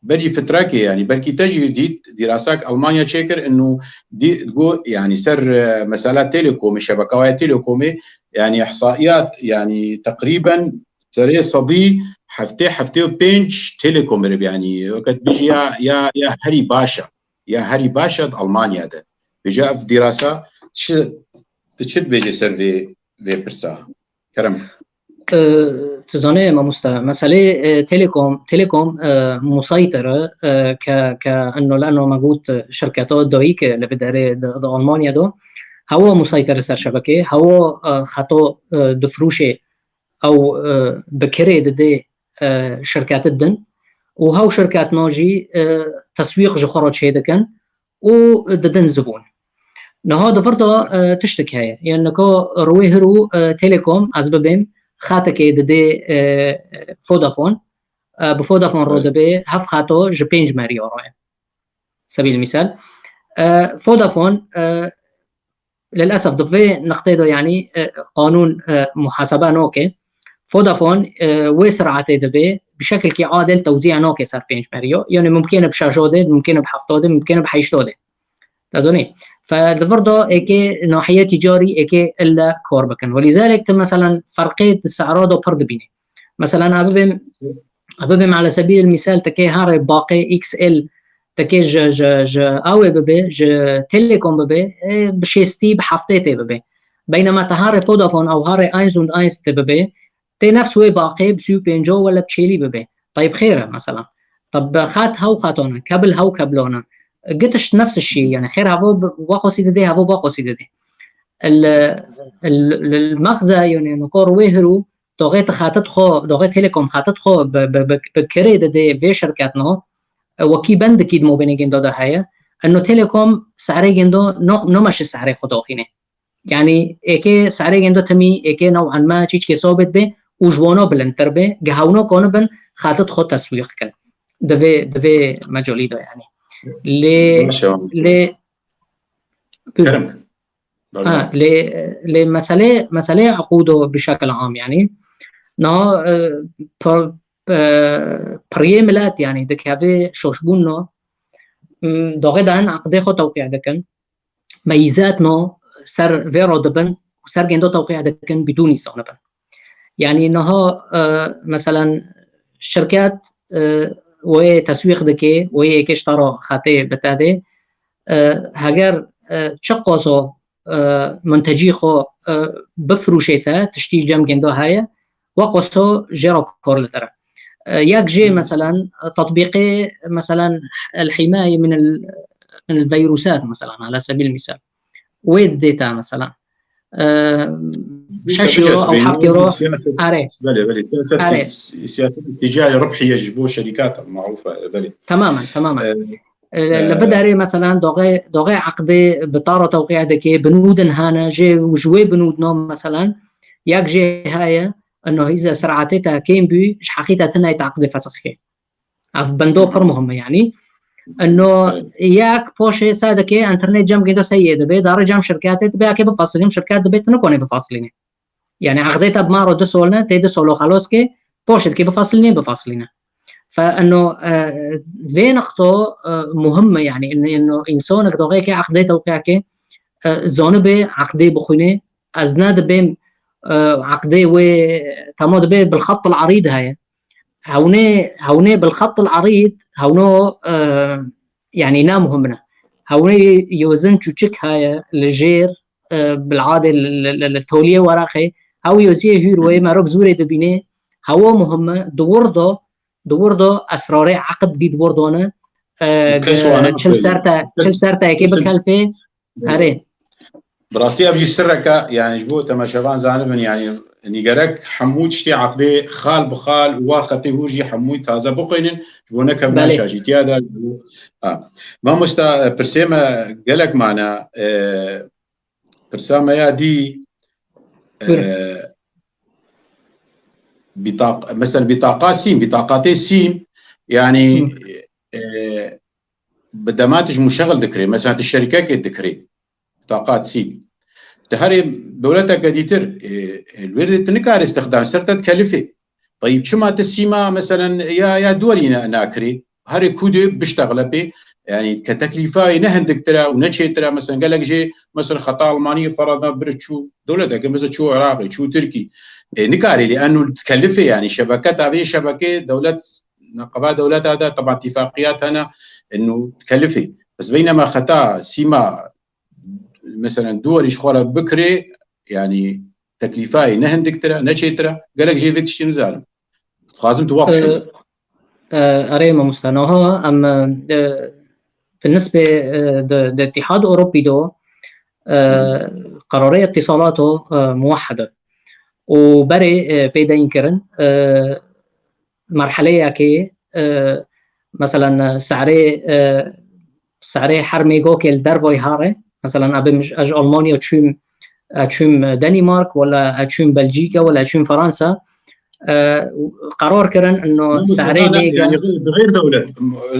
بەری فتراکێ يعني بەلکی تەژی دیت دیراساک ئەڵمانیا چێکرد إنه يعني سر مسألة تيليكوم شبكة تيليكومي يعني إحصائيات يعني تقريبا سريع صدي حفتي وبينش تيليكوم يعني وقت بيجي يا هري باشا ألمانيا ده بيجي في دراسة تشد بيجي سر في برسا كرم تزاني ما مسألة تيليكوم مسيطرة كأنه لأنه موجود شركات دويك اللي في دار ألمانيا دو هو مسيطر سر شبكة هو خطو دفروشة أو بكرة ضد شركات الدن وهو شركات ناجي تسويق جخرج هيدا كان وددن زبون نهاد فرضا تشتك هاي يعني كو رويهرو تيليكوم أسبابهم خاتك ضد فودافون بفودافون رودبي هف خاتو جبينج مليار سبيل المثال فودافون للأسف ضفي نقطه يعني قانون محاسبة نوكي فودافون وسرعته دبي بشكل كي عادل توزيع نوكي صار 5 مليون يعني ممكن بشاشوده ممكن بحفتوده ممكن بحيشتوده تظني فالفرضه اكي ناحيه تجاري اكي الا كوربكن ولذلك مثلا فرقيه السعرات وفرض بيني مثلا اببم على سبيل المثال تكي هاري باقي اكس ال تكي ج اوي ببي ج تيليكوم ببي بشيستي بحفتي ببي بينما تهاري فودافون او هاري اينزوند اينز ببي تي نفس وي باقي بسيو بينجو ولا بشيلي ببي طيب خيره مثلا طب خات هاو خاتونا كابل هاو كابلونا قلتش نفس الشيء يعني خير هافو باقو سيدي هافو باقو سيدي المغزى يعني نقول ويهرو دوغيت خاتت خو دوغيت تيليكوم خاتت خو بكريد دي في شركاتنا وكي بند كيد مو بيني جندو ده هيا انه تيليكوم سعري جندو نو مش سعري خدوخينه يعني اكي سعري جندو تمي اكي نوعا ما تشيش كي صوبت به وجوانو بلنتر به جهونو كون بن خاتت خو تسويق كان دفي مجولي ده يعني لمسألة عقوده بشكل عام يعني نا بريملات يعني دك هذه شوشبونو دوغدان عقده خو توقيع دكن ميزاتنا سر فيرو دبن وسر جندو توقيع دكن بدون يسونبن يعني انها مثلا شركات وتسويق دكي وهيك اشتروا خاطي بتاده هاجر تشقصوا منتجي خو بفروشيتا تشتي جام جندو هاي وقصو جيرو كورلتر ياك جي مثلا تطبيقي مثلا الحمايه من الفيروسات مثلا على سبيل المثال ويد ديتا مثلا شاشيرو او حفتيرو بلي سياسه التجاريه ربحيه يجبو شركات معروفه بلي تماما لبداري مثلا دوغي عقدي بطاره توقيع دكي بنودن هانا جي وجوي بنود نوم مثلا ياك جي هاي انه اذا سرعتها كيم بي حقيقه تناي تعقد فسخي اف بندو بر مهمه يعني انه ياك بوشي سادكي انترنت جام قيدو سيده بي دار جام شركات تبقى كيف بفصلين شركات دبيت نكوني بفصلين يعني عقدتها بمارو دسولنا تيدسولو خلاص كي بوشت كي بفصلين فانه في نقطه مهمه يعني انه انسانك دوغيك عقدي توقيعك زونبه عقدي بخونه ازناد بين عقدي و تمود به بالخط العريض هاي هوني بالخط العريض هونو يعني نام همنا هوني يوزن تشك هاي الجير بالعاده التوليه وراخي هاو يوزيه هيروي ما رب زوري دبينه هو مهمه دوردو اسرار عقد دي دوردونه تشل سارتا كيف بكلفه هاري براسي ابجي سرك يعني جبو تماشبان زانبن يعني نيجرك حمود شتي عقدي خال بخال وخطي هوجي حمود تازه بقينن ونك بنا شاجيتي هذا ما مستا برسيما قالك معنا برسامة يا دي بطاقة مثلا بطاقات سيم بطاقاتي سيم يعني بدماتج مشغل ذكري مثلا الشركات كذكري بطاقات سيم تهري دولتك قديتر الورد تنكار استخدام سرت تكلفه طيب شو ما تسيما مثلا يا دولي ناكري هري كودي بيشتغل به يعني كتكلفه نهندك ترى ونشي ترى مثلا قال لك جي مثلا خطا المانيه فرضا برشو دولتك مثلا شو عراقي شو تركي نكاري لانه تكلفه يعني شبكات هذه شبكه دوله نقابات دولات هذا طبعا اتفاقيات هنا انه تكلفه بس بينما خطا سيما مثلا دول يشخورها بكري يعني تكليفاي نهندك ترى نشي ترى قال لك جي فيتش نزال لازم توضح اريما مستنوها اما بالنسبه للاتحاد الاوروبي دو قرارية اتصالاته موحده وبري بيدا ينكرن مرحله كي مثلا سعري حرمي جوكل درفوي هاري مثلا ابي مش اج المانيا تشوم دنمارك ولا تشوم بلجيكا ولا تشوم فرنسا قرار كرن انه سعري ميجا يعني غير دولة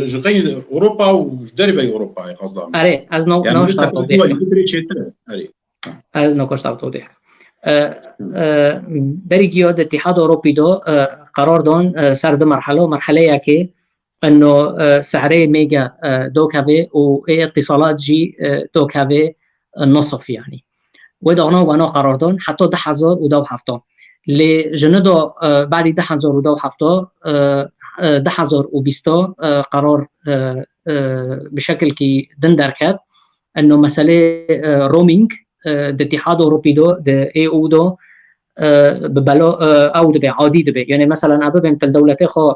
غير اوروبا ودربي اوروبا قصدهم اري از نو يعني نوش توضيح از نو كوش توضيح بريجيو الاتحاد الاوروبي دو قرار دون سرد مرحله ياكي انه سعري ميجا دوكافي واتصالات جي دوكافي النصف يعني ودغنا وانا قرار دون حتى 10000 ودو حفتو اللي جندو بعد 10000 ودو حفتو 10020 قرار بشكل كي دندركب انه مساله رومينج الاتحاد الاوروبي دو اي او دو ببلو او دبي عادي دبي يعني مثلا ابي بنت الدولتي خو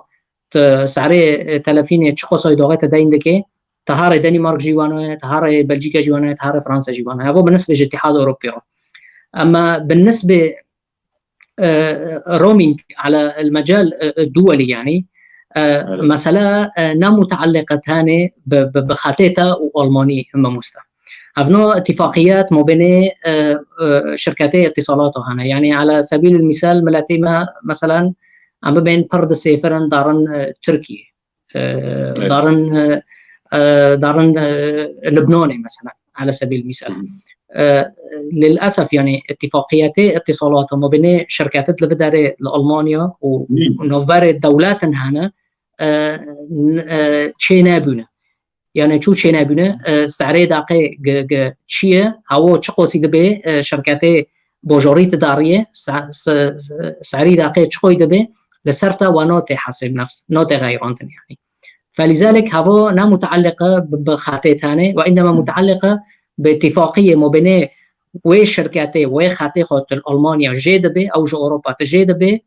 سعري 30 تشخو صيدوغات دايندكي تهاري دنمارك جيوانو تهاري بلجيكا جيوانو تهاري فرنسا جيوانو هذا بالنسبه للاتحاد الاوروبي اما بالنسبه رومينج على المجال الدولي يعني مسألة نا متعلقة ثاني بخاتيتا والماني اما مستا هفنو اتفاقيات ما بين شركتي اتصالات هنا يعني على سبيل المثال ملاتيما مثلا عم بين برد سيفرن دارن تركي دارن لبناني مثلا على سبيل المثال للاسف يعني اتفاقيات اتصالات ما بين شركات الفداري لالمانيا ونوفبر الدولات هنا تشينابونه يعني شو تشينابونه سعري داقي تشيه هو تشقوسي دبي شركات بوجوريت داريه سعري داقي تشقوي دبي لسرتا ونوتي حسب نفس نوتي غيرانتن يعني فلذلك هذا لا متعلقه بخاتي ثاني وانما متعلقه باتفاقيه ما بين وشركاتي وخاتي المانيا جي دي بي او اوروبا جي دي بي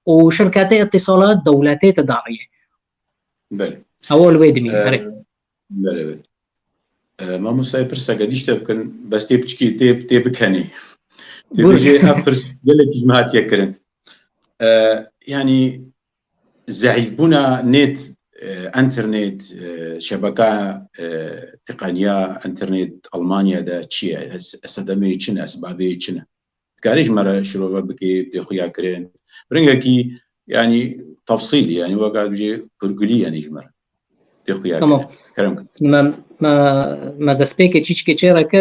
وشركات اتصالات دولتي تداريه بله هو الويدمي بله ما مساي برسا قديش تبكن بس تبكي تبكني تبجي ابرس قالك جماعات يكرن يعني زعيبونا نت انترنت شبكه تقنيه انترنت المانيا دا تشي اسدمي تشنا اسبابي تشنا كاريج مره شروع بكي تخويا كرين برنجكي يعني تفصيلي يعني وقاعد بيجي كرجلي يعني جمره تخويا تمام كرم ما دسبيك تشيشكي تشيرك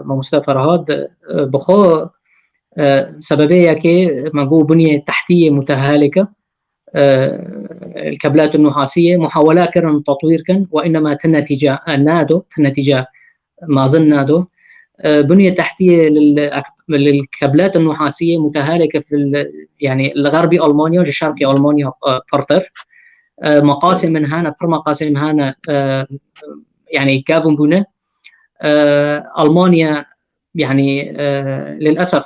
ما مصطفى هاد بخو سببيه كي ماغو بنيه تحتيه متهالكه الكابلات النحاسيه محاولات كان تطوير كان وانما تنتيجه نادو تنتيجه ما ظن نادو بنيه تحتيه للكابلات النحاسيه متهالكه في يعني الغربي المانيا وشرقي المانيا فرتر مقاسم من هنا بر مقاسم هنا يعني كافون بونه المانيا يعني للاسف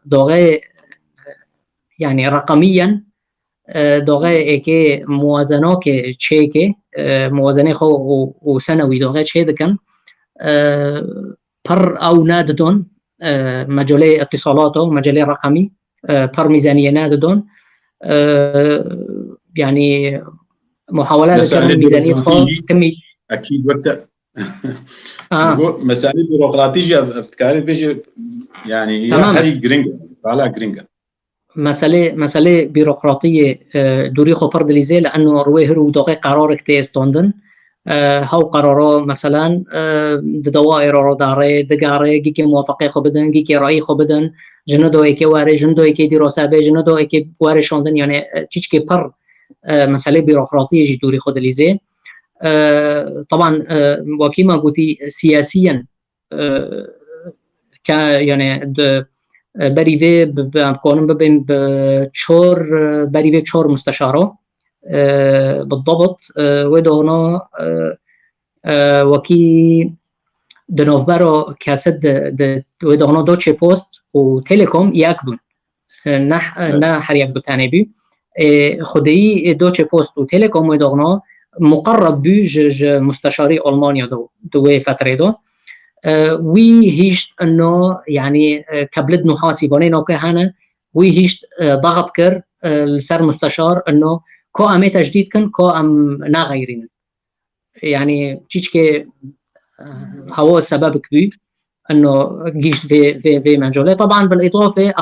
دوغي يعني رقميا دوغي اكي موازنه كي تشيكي موازنه خو وسنوي دوغي تشي دكن بر او ناددون مجالي اتصالاته مجالي رقمي بار ميزانية ناددون يعني محاولات كمان ميزانية كمي أكيد وقت مسائل بيروقراطية افتكاري بيجي يعني هاي جرينجا طالع جرينجا مسألة بيروقراطية دوريخو بردليزي لأنه رويهرو دوغي قرار كتيستوندن هاو قرارو مثلا دوائر رو داره دقاره جيكي موافقه خو بدن جيكي رأي خو بدن جندو ايكي واري جندو ايكي دي روسابه جندو ايكي واري شوندن يعني تيجكي بر مسألة بيروقراطية جي دوري خو دليزي طبعا وكما قلتي سياسيا يعني بريفي بكونن بين بشور بريفي بشور مستشاره بالضبط ودهنا وكي دنوفبارو كاسد ودهنا دوتشي بوست وتيليكوم ياكبون نا حريق بتاني خدي دوتشي بوست وتيليكوم ودهنا مقرب بيج مستشاري ألمانيا دو فترة دو وي هيشت انه يعني كبلد نحاسي بونين اوكي هنا وي هيشت ضغط كر لسر مستشار انه كو امي تجديد كن كو ام نا غيرين يعني تشيكي هو السبب كبير انه جيش في منجوله طبعا بالاضافه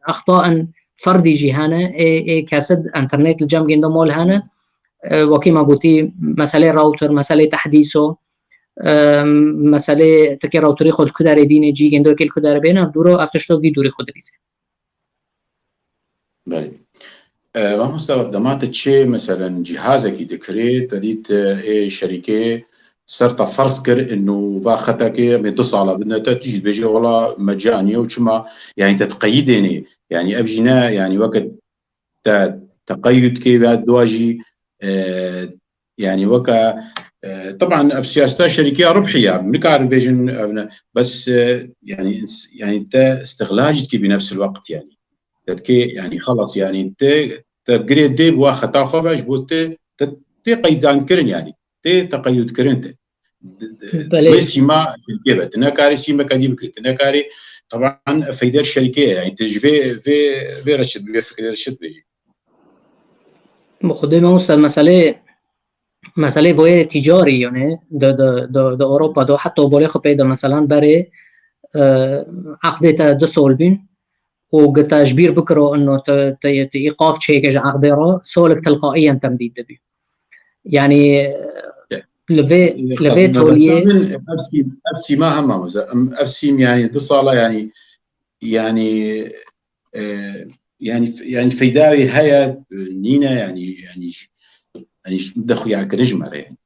اخطاء فردي جهانا كاسد انترنت الجام جندمول هنا وكما قلتي مساله راوتر مساله تحديثه مساله تكي راوتري خود كدار دين جي جندو كل كدار بينا دورو افتشتو دي دوري خود ريسه بله ما مستخدمات تشي مثلا جهازك دكريت تديت شركه صرت فرض كر انه باختك بتصل بدنا تجي بيجي والله مجانيه وشما يعني تتقيدني يعني ابجينا يعني وقت تقيد كيف دواجي يعني وكا طبعا في سياسة الشركة ربحية بنكار بيجن بس يعني انت استغلاجتك بنفس الوقت يعني تتكي يعني خلص يعني انت تقريد دي بوا خطا خفاش بوت قيدان كرن يعني تقيد كرنت وسيما في الجبهة تناكاري سيما كدي بكري تناكاري طبعا فايدة الشركة يعني تجي في رشد بفكر رشد بيجي مخدمة مسألة وی تجاری یعنی د اروپا دو حتی بولی خو پیدا مثلا برای عقده تا دو سال بین و تجبیر بکرو انه ایقاف چه که عقده را سالك تلقائيا تمديد بي يعني لفي توليه افسي ما هم افسي يعني تصاله يعني فيداوي هيا نينا يعني دخل يعني كنجمر يعني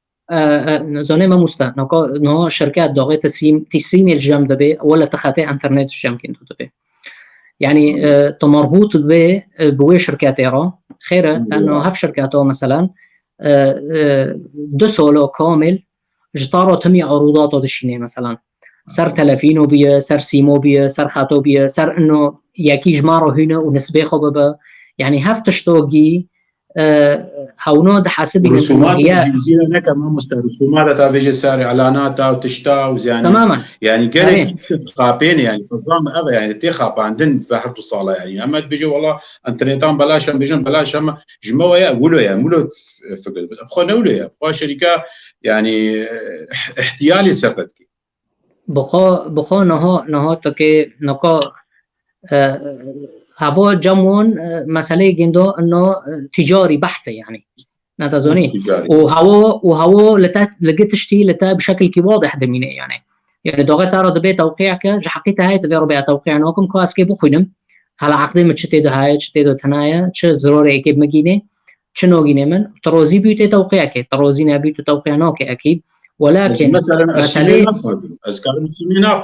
زونه ما مستا نو شركات دوغه تسيم الجام دبي ولا تخاتي انترنت الجام كنتو دبي يعني تمربوط بوي شركات ايرو خيره لانه هف شركاته مثلا دو سولو كامل جطارو تمي عروضاته دشيني مثلا سر تلفينو بيه سر سيمو بيه سر خاتو بيه سر انه ياكي جمارو هنا ونسبه خو ببا يعني هف تشتوغي هاونو ده حاسب رسومات جيزينا نكا ما مستوى رسومات تافيجي ساري اعلاناتها وتشتا وزياني تماما يعني قالك خابين يعني نظام هذا يعني تي خاب عندن بحط صاله يعني اما بيجي والله انترنتان بلاش بيجن بلاش اما جموا يا ولو يا مولو فقل خونا ولو يا خو شركه يعني احتيالي سرتك بخو نها تكي نكو هوا جمون مسألة جندو إنه تجاري بحت يعني نتظني وهو لقيت تشتي لتا بشكل كي واضح دمينه يعني دوغة ترى دبي توقيعك جحقيتها هاي تدير بها توقيع نوكم كواس كي بخونم هلا عقدي متشتيدو هاي تشتيدو ثنايا تش ضروري كيف مجيني شنو جيني من تروزي بيوتي توقيعك تروزي نبيتو توقيع نوك أكيد ولكن مثلا أذكر سيمينا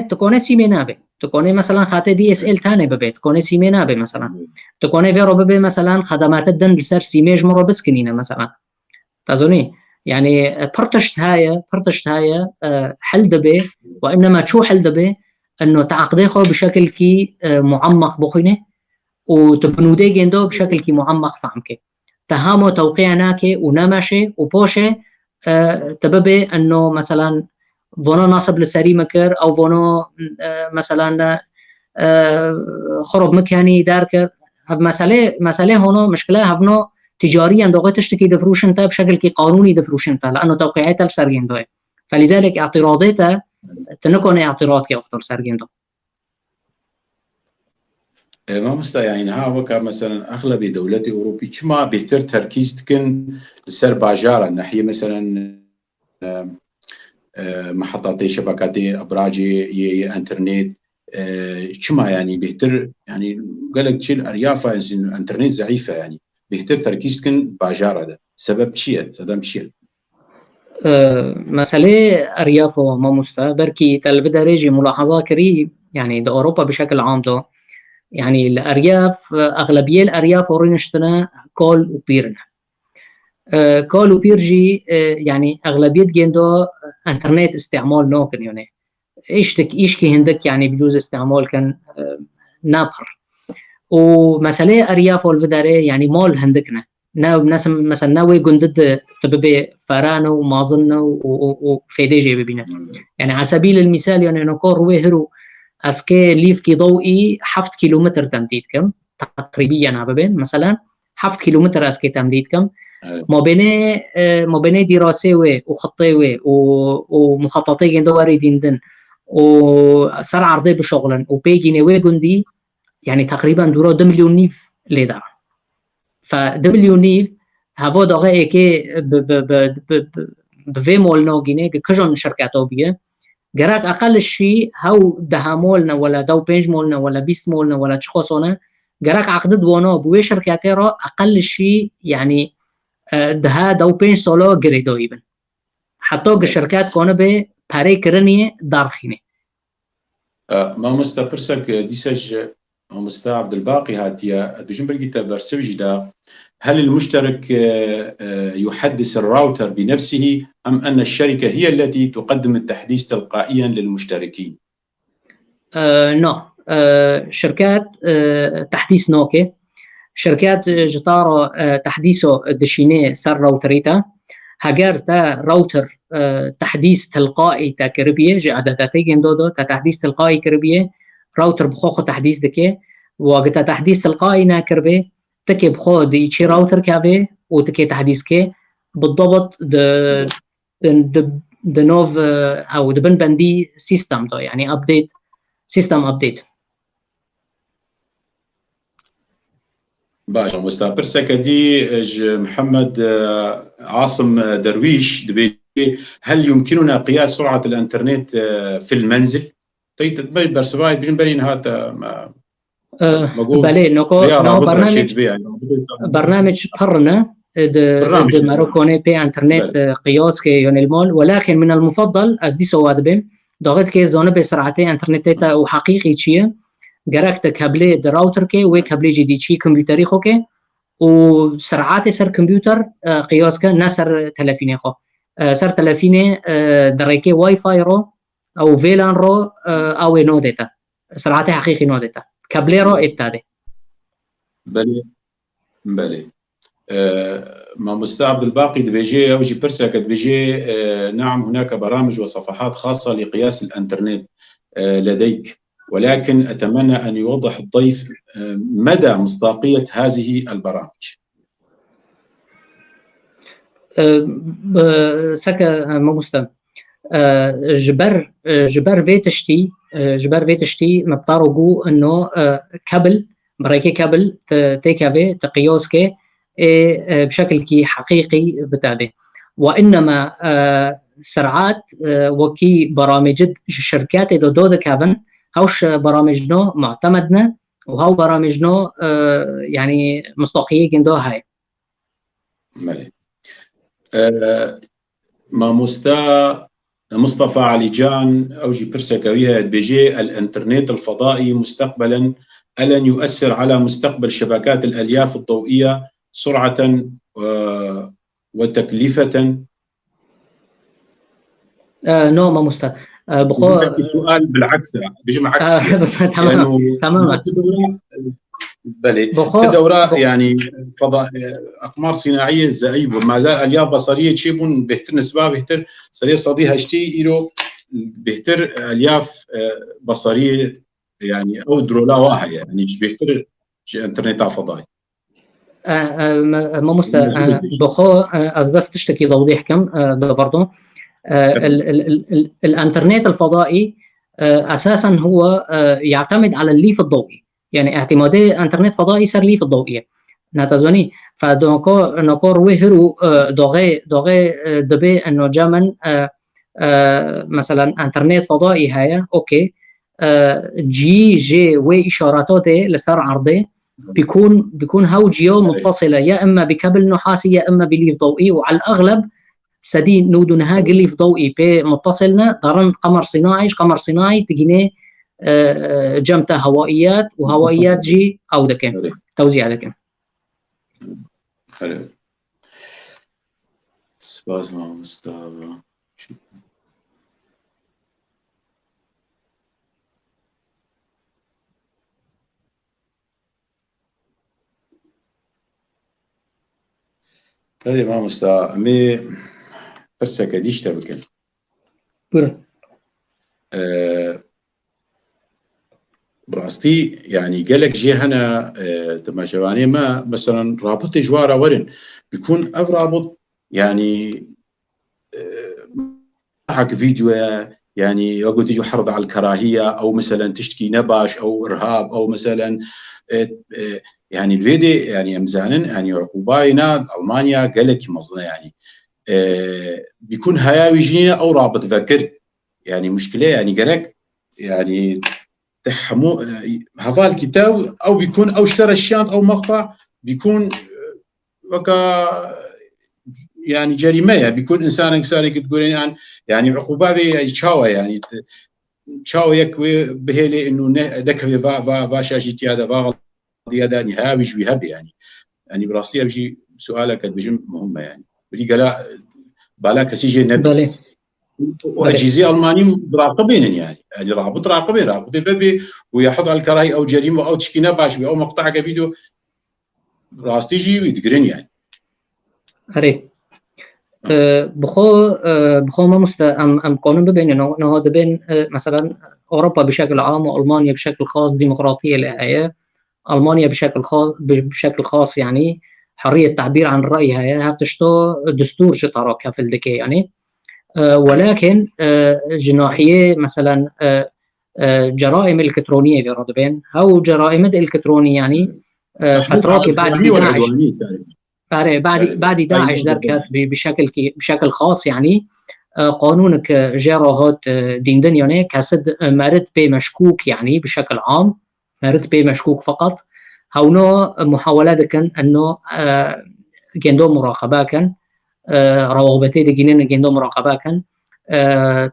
تكوني سيمينابي تكوني مثلا خاطر دي اس ال ثاني ببيت تكوني سيمينابي مثلا تكوني فيرو ببي مثلا خدمات الدن لسر سيميج مرة بسكنينة مثلا تظني يعني برتشت هاي حل دبي وإنما شو حل دبي إنه تعقديخه بشكل كي معمق بخينه وتبنودي جندو بشكل كي معمق فهمك تهامو توقيعناكي ونمشي وبوشي تببي إنه مثلا فونو ناصب لسري مكر او فونو مثلا خرب مكاني داركر مسألة هنا مشكلة هفنو تجاريا دوغة تشتكي دفروش انت بشكل كي قانوني دفروش انت لأنه توقيعاتها السرقين دوه فلذلك اعتراضاتها تنكون اعتراض كي أفضل سرقين دو ما مستيعين ها وكا مثلا أغلب دولات أوروبية كما بيهتر تركيز تكن سر باجارة ناحية مثلا محطات شبكات أبراج انترنت كما يعني بيهتر يعني قالك شيء الأريافة الانترنت ضعيفة يعني بيهتر تركيز تكن باجارة ده سبب شيء سدام شيء مسألة أريافه ما بركي تلفدا ريجي ملاحظة كري يعني دا أوروبا بشكل عام دو يعني الأرياف أغلبية الأرياف ورينشتنا كول وبيرن كول وبيرجي يعني أغلبية جندو إنترنت استعمال نوكن يعني إيش كي هندك يعني بجوز استعمال كان نابر ومسألة أرياف والفداري يعني مول هندكنا ناس مثلا ناوي جندد تبي فرانو ومازنو وفيديجي ببينات يعني على سبيل المثال يعني نقول رويهرو اسكي ليف كي ضوئي 7 كيلومتر تمديد كم تقريبا نابين مثلا 7 كيلومتر اسكي تمديد كم ما بين دراسه وخطيه ومخططي جندواري دين وسر عرضي بشغلن وبيجي نوي جندي يعني تقريبا دورو 2 مليون نيف ليدا ف 2 مليون نيف هافو دغه كي بفي مول نو جيني كجون شركاتو بيه جراك اقل شيء هاو دهامولنا ولا دو بيج مولنا ولا بيس مولنا ولا تشخصونا جراك عقد بونو بوي شركاتيرو اقل شيء يعني ده دو بيج سولو جريدو ايبن حتى الشركات كونه به باري كرنيه دارخينه ما مستبرسك ديسج مستر عبد الباقي هاتيا بجنبرجي تبرسوجي دا هل المشترك يحدث الراوتر بنفسه أم أن الشركة هي التي تقدم التحديث تلقائيا للمشتركين؟ نو شركات تحديث نوكي شركات جتارو تحديثه دشيني سر راوتريتا هاجر تا راوتر تحديث تلقائي تا كربيه جعدتاتي جندودو تا تحديث تلقائي كربيه راوتر بخوخ تحديث دكي وقت تحديث تلقائي ناكربي تكي بخو دي شي راوتر كافي وتكي تحديث كي بالضبط د نوف او دبن بندي سيستم دو يعني ابديت سيستم ابديت باشا مستبرسك دي محمد عاصم درويش دبي هل يمكننا قياس سرعة الانترنت في المنزل؟ طيب برسواي بيجن برين هذا بله نو برنامج قرنا د ماروكوني بي انترنت قياس كي يعني المول ولكن من المفضل از دي سواد بين ضغط كي زونه بسرعتي انترنت تا وحقيقي شيء جركت كابلي د راوتر كي وكابلي جديد شي كمبيوتري خو كي وسرعات سر كمبيوتر قياس كان نسر تلفيني خو سر تلفيني دريكي واي فاي رو او فيلان رو او نودتا سرعتي حقيقي نودتا كابليرو ابتدى بلي ما مستعبد الباقي دبيجي او جي برسك دبيجي نعم هناك برامج وصفحات خاصة لقياس الانترنت لديك ولكن أتمنى أن يوضح الضيف مدى مصداقية هذه البرامج. سكا مستم جبر فيتشتي مبطارو انه كابل برايكي كابل تيكافي تقيوسكي بشكل كي حقيقي بتاعي وانما سرعات وكي برامج شركات دو كافن هاوش برامجنا معتمدنا وهاو برامجنا يعني مصداقيه جندو هاي مالي ما مصطفى علي جان أوجي برسكويها بيجي الانترنت الفضائي مستقبلا ألن يؤثر على مستقبل شبكات الألياف الضوئية سرعة وتكلفة؟ نو ما مستقبل سؤال بالعكس بيجي عكس تماما بلي كدورة يعني فضاء أقمار صناعية زائب وما زال ألياف بصرية شيء بهتر نسبة بهتر صريح صديها اشتي إلو بهتر ألياف بصرية يعني او درولا واحد يعني بيختار انترنت فضائي ما مست بخو از بس تشتكي توضيح كم ده برضه الانترنت الفضائي اساسا هو يعتمد على الليف الضوئي، يعني اعتمادي انترنت فضائي سر ليف الضوئيه ناتزوني فدونكو رويهرو دوغي دبي انه جامن مثلا انترنت فضائي هيا اوكي جي واشاراته لسر عرضي بيكون هوجيو متصله يا اما بكابل نحاسي يا اما بليف ضوئي، وعلى الاغلب سدي نودنها ليف ضوئي بي متصلنا درن قمر صناعي تجيني جمتا هوائيات وهوائيات جي او دكن توزيع دكن. حلو سبازما مستوى هذه ما مستوى مي بس كديش تبكن براستي يعني قالك جي هنا تماشواني ما مثلا رابط جوارا ورن بيكون أو رابط يعني حق فيديو يعني يقول تيجي حرض على الكراهية أو مثلا تشتكي نبش أو إرهاب أو مثلا يعني الفيديو يعني أمزانن يعني عقوباينا ألمانيا قالك مصنع يعني بيكون هياوي جينا أو رابط فكر يعني مشكلة يعني قالك يعني تحمو هذا الكتاب او بيكون او اشترى الشانط او مقطع بيكون وكا يعني جريمه يعني بيكون انسان تقولين يعني عقوبه تشاوى يعني تشاوى يكوي بهلي انه دكوي فا شاشتي هذا فا هذا نهاوي بيهب يعني براسي بيجي سؤالك بيجي مهمه يعني بدي قال بالاك سيجي نبي واجهزه المانيه مراقبين يعني رابط راقبين فبي ويحط على الكراهيه او جريمه او تشكينا باش او مقطع فيديو راستي جي ويدقرين يعني هري بخو ما ام قانون بين انه هذا بين مثلا اوروبا بشكل عام والمانيا بشكل خاص ديمقراطيه لهي المانيا بشكل خاص يعني حريه التعبير عن الراي هي هفتشتو دستور شطاره كفل دكي يعني ولكن جناحيه مثلا جرائم الكترونيه في ردبين او جرائم الكترونيه يعني فترات بعد داعش دركت بشكل خاص يعني قانونك جراهات دين دنيا كسد مرد بمشكوك يعني بشكل عام مرد بمشكوك فقط هونو محاولات كان انه جندو مراقبه كان روابطي دجينين جندو مراقبه كان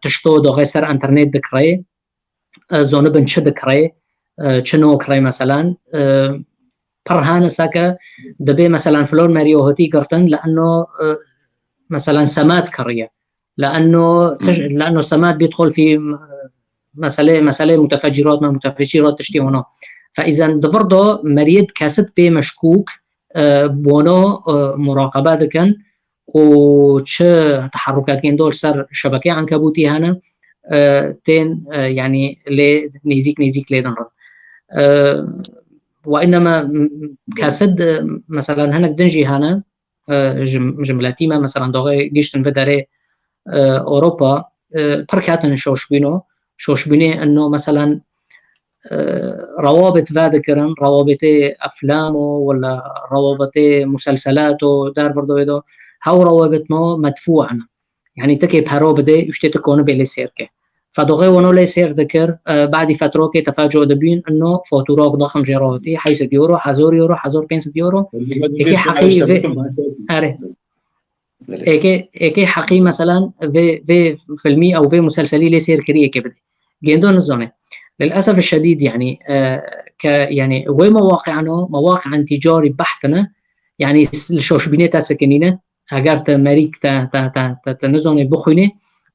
تشتو دو غير انترنت دكري زونه بنش دكري چنو كري مثلا برهان ساكا دبي مثلا فلور ماريو هوتي قرتن لانه مثلا سمات كريه لانه سمات بيدخل في مساله متفجرات تشتي هنا فاذا دفردو مريد كاسد بي مشكوك بونو مراقبات كان وش تحركات كين دول سر شبكه عنكبوتي هنا تين يعني نيزيك ليدن وانما كاسد مثلا هناك دنجي هنا جملتي ما مثلا دوغي جيشتن بدري اوروبا بركاتن شوشبيني انه مثلا روابط ذكرن روابط افلامه ولا روابط مسلسلاته دار برضو يدو هاو روابط ما مدفوعنا يعني تكي بهارو بدي يشتتكون بلي سيركه فدوغي ونو لي سير ذكر بعد فتره كي تفاجئوا دبين انه فاتوراك ضخم جيروتي حيث يورو حزور 5 يورو اكي حقيقي اكي حقيقي مثلا في فيلمي او في مسلسلي لي سير كريه كبدي جندون الزونه للاسف الشديد يعني يعني وين مواقع تجاري بحتنا يعني الشوشبينات سكنينه اگرت مریک تا نزونه بخونه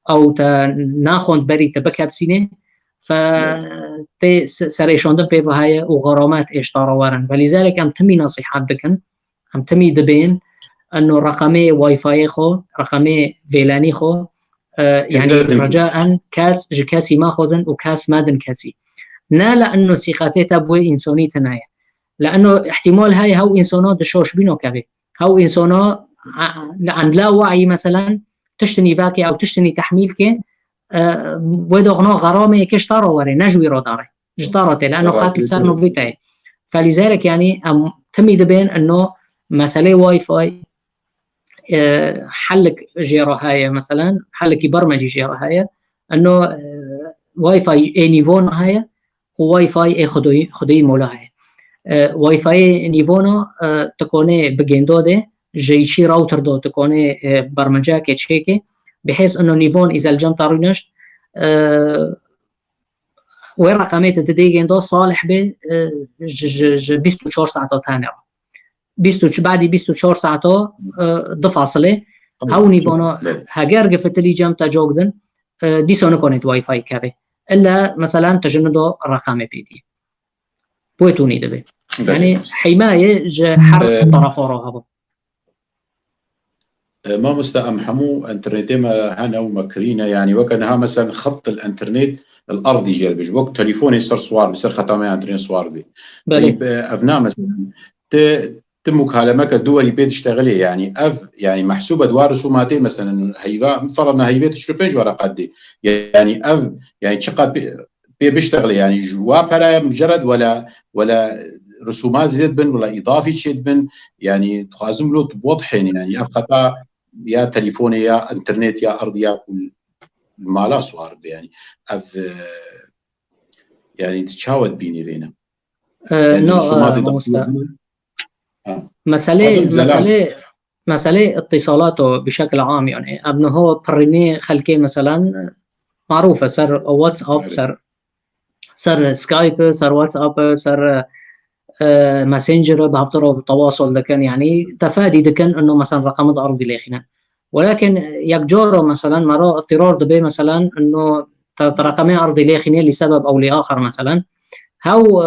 او تا ناخوند بری تبکب سینه ف سريشوندن بيبو هاي وغرامات اشتارا ورن ولذلك هم تمي نصيحات دكن هم تمي دبين انه رقمي واي فاي خو رقمي فيلاني خو يعني رجاء كاس جكاسي ما خوزن وكاس مادن كاسي لانه سيخاتيتا بوي انساني تنايا لانه احتمال هاي هاو انسانات دشوش بينو كافي هاو انسانات عند لا وعي مثلا تشتني فاكي او تشتني تحميلك ودغنا غرامه كشتارا وري نجوي روداري جتارته لانه خاطر صار نوفيتاي فلذلك يعني تمي دبين انه مساله واي فاي حلك جيرا هاي مثلا حلك برمجي جيرا هاي انه واي فاي اي نيفون هاي واي فاي اي خدوي مولا هاي واي فاي نيفونا تكوني بجندو ده جيشي راوتر دو تكوني برمجه كتشيكي بحيث انه نيفون اذا الجم طارينشت وين رقمية تديجين دو صالح ب 24 ساعة ثانية بعد 24 ساعة ضفاصله هاو نيفونا هاجر قفتلي جامتا جوجدن دي سونو كونت واي فاي كافي الا مثلا تجندو رقمي بيدي بويتوني دبي يعني حماية حرق طرفورو هذا ما مستأم حمو انترنت ما هنا ومكرينا يعني وكانها مثلا خط الانترنت الارضي جربج وقت تليفوني صار صوار بصير ختامي انترنت صوار بي طيب ابناء مثلا تمك هالمك الدولي بيت تشتغلي يعني يعني محسوبه دوار رسوماتي مثلا هيفا فرضنا هيفا تشوفين ورقات دي يعني يعني تشقد بيشتغل يعني جوا برا مجرد ولا رسومات زيد بن ولا اضافي شيء بن يعني تخازم له بوضحين يعني افقط يا تليفوني يا انترنت يا ارض يا كل مالا صوار يعني يعني تتشاود بيني بينه يعني رسومات مسألة اتصالاته بشكل عام يعني ابنه هو بريني خلكي مثلا معروفة صار واتساب صار سكايب صار واتساب صار ماسنجر بهفتروا بالتواصل ده كان يعني تفادي ده كان انه مثلا رقم ارضي ليخنا ولكن يكجورو مثلا مرة اضطرار دبي مثلا انه رقمي ارضي ليخنا لسبب او لاخر مثلا هاو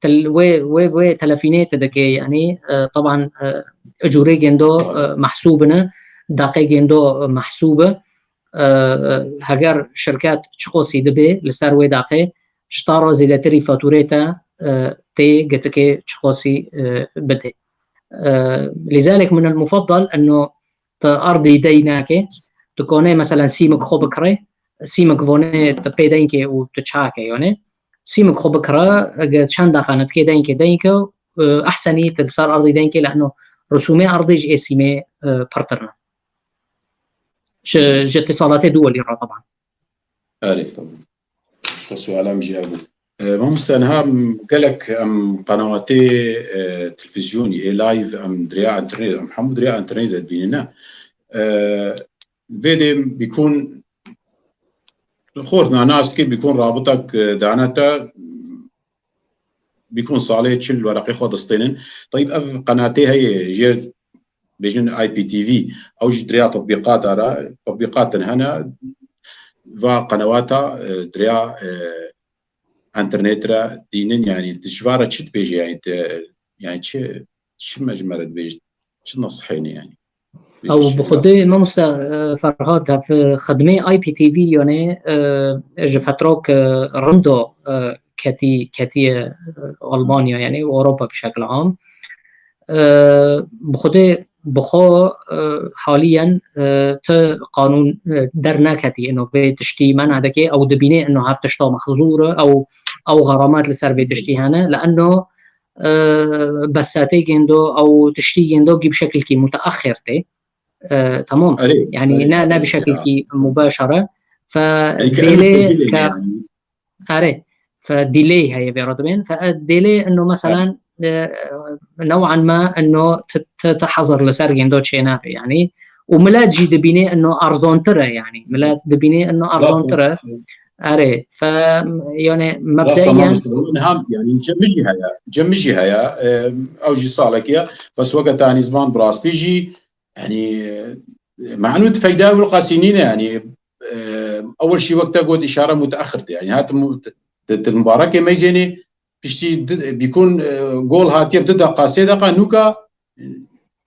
وي تلفينات دكي يعني طبعا اجوري جندو محسوبنا دقي جندو محسوبه هجر شركات تشخصي دبي لسر وي دقي اشتروا زيادتري فاتوريتا تي جتكي تشخصي بدي لذلك من المفضل انه ارضي ديناكي تكوني مثلا سيمك خوبكري سيمك فوني تبيدينكي وتشاكي يعني سيمك خوبكرا شان دقانت كي دينكي احسني تلصار ارضي دينكي لانه رسومي ارضي جي سيمي بارترنا اتصالات دولي طبعا عارف طبعا شو السؤال مجي ابو ما مستنها قالك ام قنواتي تلفزيوني لايف ام دريا انترنت ام محمد دريا انترنت بيننا الفيديو بيكون خورنا ناس كيف بيكون رابطك دعنتا بيكون صالح تشل ورقي خود استينن طيب اف قناتي هي جير بيجن اي بي تي في او دريا تطبيقات ارا تطبيقات هنا وقنواتها دريا انترنت را دينن يعني تشفاره تشت بيجي يعني شو مجمرة بيجي شو نصحيني يعني او بخدي ما فرهاد في خدمه اي بي تي في يعني جفتروك رندو كتي المانيا يعني واوروبا بشكل عام بخو حاليا قانون درنا كتي انه في تشتي منع دكي او دبيني انه هاف تشتو محظوره او غرامات لسر في تشتي هنا لانه بساتي جندو او تشتي جندو بشكل كي متاخر تي تمام يعني نا بشكل كي مباشره فديلي فديلي هي فيرودبين فديلي انه مثلا نوعا ما انه تحضر لسر جندو تشينا يعني وملات جي دبيني انه ارزون ترى يعني ملات دبيني انه ارزون ترى اري ف يعني مبدئيا يعني جمجي هيا او جي صالك بس وقت ثاني زمان براستيجي يعني معنوت فايده والقاسينين يعني اول شيء وقتها قد اشاره متاخر يعني هات المباراه ما يجيني بشتي بيكون جول هاتي بدا قاسيه نوكا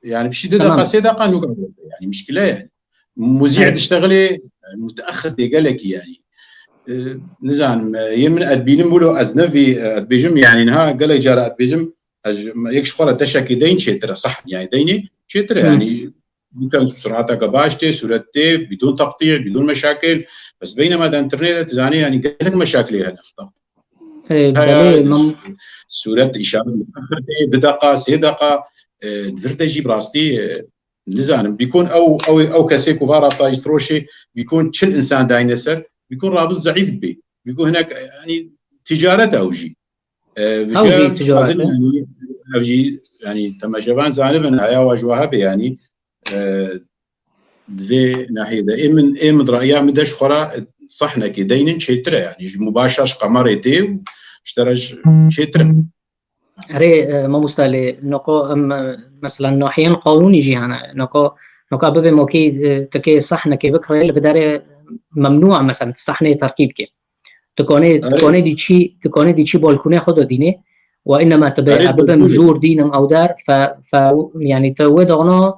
يعني بشتي بدا قاسيه نوكا يعني مشكله يعني مذيع تشتغلي متاخر قال لك يعني نزان يمن ادبينم بولو ازنفي ادبيجم يعني نها قال جار ادبيجم يكش خورة تشكي دين شيترا صح يعني ديني شيترا يعني ممكن سرعتها باشتي سرعتي بدون تقطيع بدون مشاكل بس بينما الانترنت تزاني يعني قال لك مشاكل هنا بله سورة إشارة متأخرة بدقة 3 دقائق الفرتجي براستي نزانم بيكون او كاسي كوفارا طاج تروشي بيكون كل انسان داينسر بيكون رابط ضعيف بي بيكون هناك يعني تجارة اوجي تجارة يعني تم جبان زانبن هيا واجوها يعني ذي ناحية من رأيها مدش خورا صحنا كي دينن شيترا يعني مباشر قمرتي اشترج شيترا هري ما مستالي نقو مثلا نوحيين قانوني جي هنا نقو ببي موكي تكي صحنا كي بكرة اللي بداري ممنوع مثلا صحنة تركيب كي تكوني دي شي بالكوني خدو ديني وإنما تبي أببي مجور دينم أو دار ف يعني توي دغنا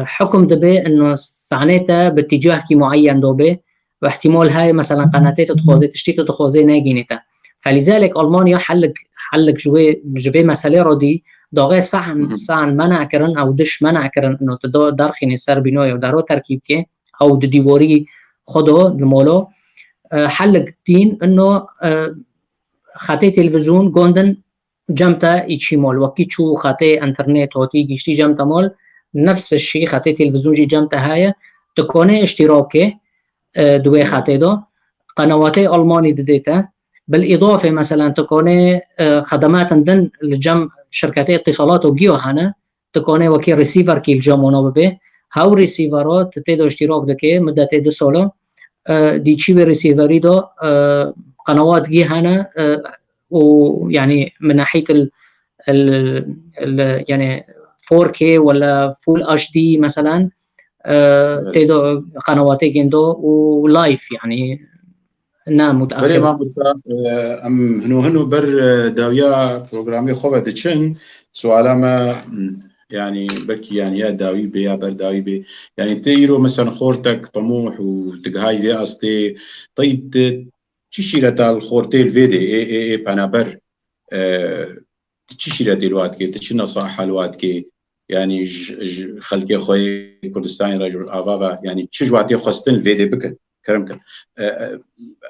حكم دبي إنه صعنيته باتجاه كي معين دوبي واحتمال هاي مثلا قناتي تتخوزي تشتيت تتخوزي ناجينتا فلذلك ألمانيا حلق جوي مسألة ردي داغي صحن منع كرن أو دش منع كرن إنه تدو درخين سر بنوي ودارو تركيبتي أو ديوري خدو المولو حلق دين إنه خاتي تلفزيون جوندن جمتا إيشي مول وكي شو خاتي انترنت هوتي جيشتي جمتا مول نفس الشيء خاتي تلفزيون جي جمتا هاي تكوني اشتراكي دوي خاتي دو قنواتي ألماني ديتا بالإضافة مثلا تكوني خدمات دن الجم شركات اتصالات وجيو هنا تكوني وكي ريسيفر كي الجامونو ببي هاو ريسيفرات تتدو اشتراك دكي مدة تدو سولا دي تشيبي ريسيفري دو قنوات جي هنا ويعني من ناحية يعني 4K ولا فول HD مثلا تدو قنواتي جندو ولايف يعني نعم متأخر. بله ما ام هنو بر داويا بروجرامي خوبة تشن سؤال ما يعني بركي يعني يا داوي بي يا بر داوي بي يعني تيرو مثلا خورتك طموح وتقهاي في أصتي طيب تشيرة الخورتي الفيدي اي بانابر تشيرة الوقت كي تشي نصائح الوقت كي يعني خلقي خوي كردستان رجل آغابا يعني تشجواتي خستن الفيدي بكن كرمكن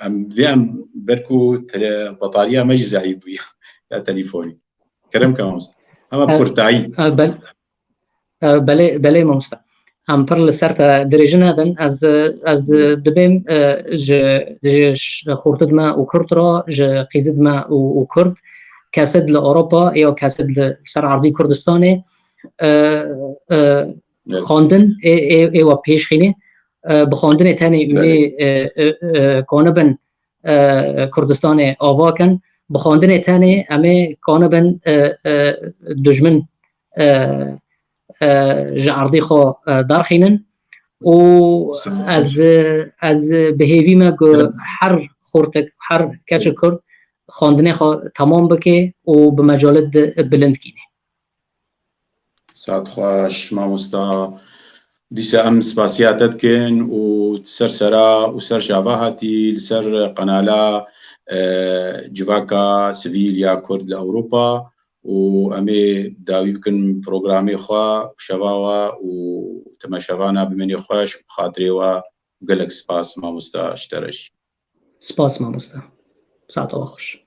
ام بركو بطاريه مجزعي بويا يا تليفوني كرمكن مست اما بكرتاعي بلي مست ام برل سرتا درجنا دن از دبم ج خورتدما وكرترا ج قيزدما وكرد كاسد لاوروبا يا كاسد لسر عرضي كردستاني خواندن اي و پیش خینه بخواندن تانی می کانبن کردستان آواکن بخواندن تانی امی کانبن دجمن جعردی خو دارخینن و از بهیوی ما هر خورتک هر کچ کرد خواندن خو تمام بکه و به مجالد بلند کینه. سعد خوش ماموستا ديسا أمس باسياتت كن وتسر سرا وسر شافاهاتي لسر قنالا جواكا سيفيل يا كرد لأوروبا وأمي داوي بكن بروغرامي خوا وشواوا وتماشافانا بمني خوش بخاطري وقلق سباس ما مستا اشترش سباس ما مستا ساعة خوش